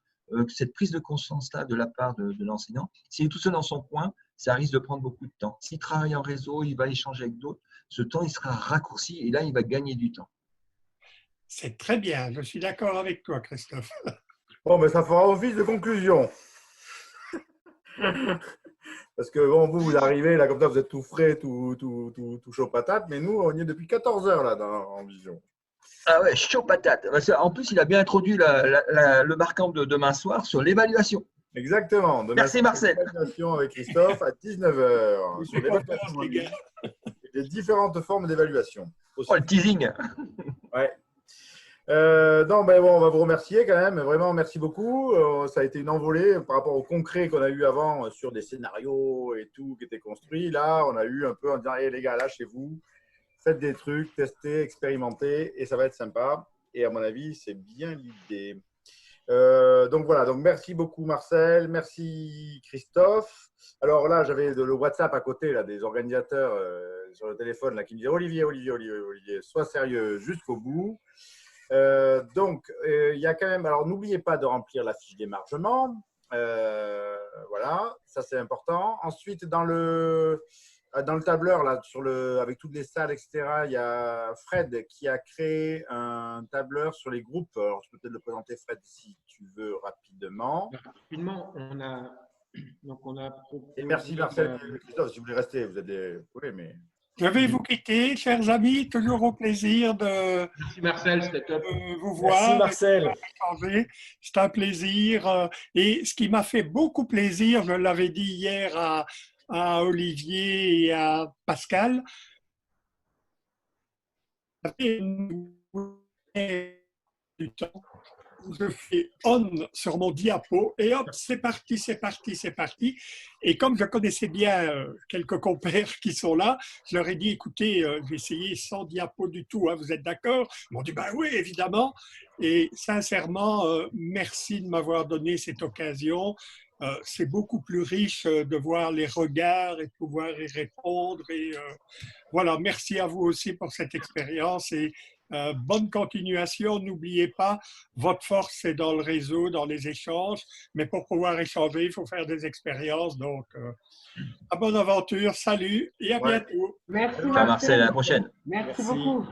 cette prise de conscience-là de la part de l'enseignant. S'il est tout seul dans son coin, ça risque de prendre beaucoup de temps. S'il travaille en réseau, il va échanger avec d'autres, ce temps il sera raccourci et là, il va gagner du temps. C'est très bien, je suis d'accord avec toi, Christophe. Bon, mais ça fera office de conclusion. Parce que bon, vous arrivez, là, comme ça, vous êtes tout frais, tout chaud patate, mais nous, on y est depuis 14 heures, là, en vision. Ah ouais, chaud patate. En plus, il a bien introduit le marquant de demain soir sur l'évaluation. Exactement. Merci, Marcel. L'évaluation avec Christophe à 19h. Sur l'évaluation, les différentes formes d'évaluation. Oh, le teasing. Ouais. Non, ben bon, on va vous remercier quand même. Vraiment, merci beaucoup. Ça a été une envolée par rapport au concret qu'on a eu avant sur des scénarios et tout qui étaient construits. Là, on a eu un peu en disant, hey, les gars, là, chez vous, faites des trucs, testez, expérimentez et ça va être sympa. Et à mon avis, c'est bien l'idée. Donc voilà, donc merci beaucoup Marcel, merci Christophe. Alors là, j'avais le WhatsApp à côté là, des organisateurs sur le téléphone là, qui me disaient Olivier, sois sérieux jusqu'au bout. Donc, il y a quand même, alors n'oubliez pas de remplir la fiche d'émargement. Voilà, ça c'est important. Ensuite, dans le tableur, là, avec toutes les salles, etc., il y a Fred qui a créé un tableur sur les groupes. Alors, je peux peut-être le présenter, Fred, si tu veux, rapidement. Rapidement, on a proposé… Et merci Marcel et Christophe, si vous voulez rester, vous êtes des… Oui, mais… Je vais vous quitter, chers amis. Toujours au plaisir de Merci Marcel, c'était top. vous voir. Merci Marcel. C'est un plaisir. Et ce qui m'a fait beaucoup plaisir, je l'avais dit hier à Olivier et à Pascal, du temps. Je fais on sur mon diapo et hop, c'est parti, c'est parti, c'est parti. Et comme je connaissais bien quelques compères qui sont là, je leur ai dit, écoutez, j'ai essayé sans diapo du tout, hein, vous êtes d'accord? Ils m'ont dit, ben oui, évidemment. Et sincèrement, merci de m'avoir donné cette occasion. C'est beaucoup plus riche de voir les regards et de pouvoir y répondre. Et voilà, merci à vous aussi pour cette expérience et bonne continuation. N'oubliez pas, votre force c'est dans le réseau, dans les échanges, mais pour pouvoir échanger, il faut faire des expériences. Donc, à bonne aventure, salut et à bientôt. Merci Ciao Marcel, à la prochaine. Merci Merci. beaucoup.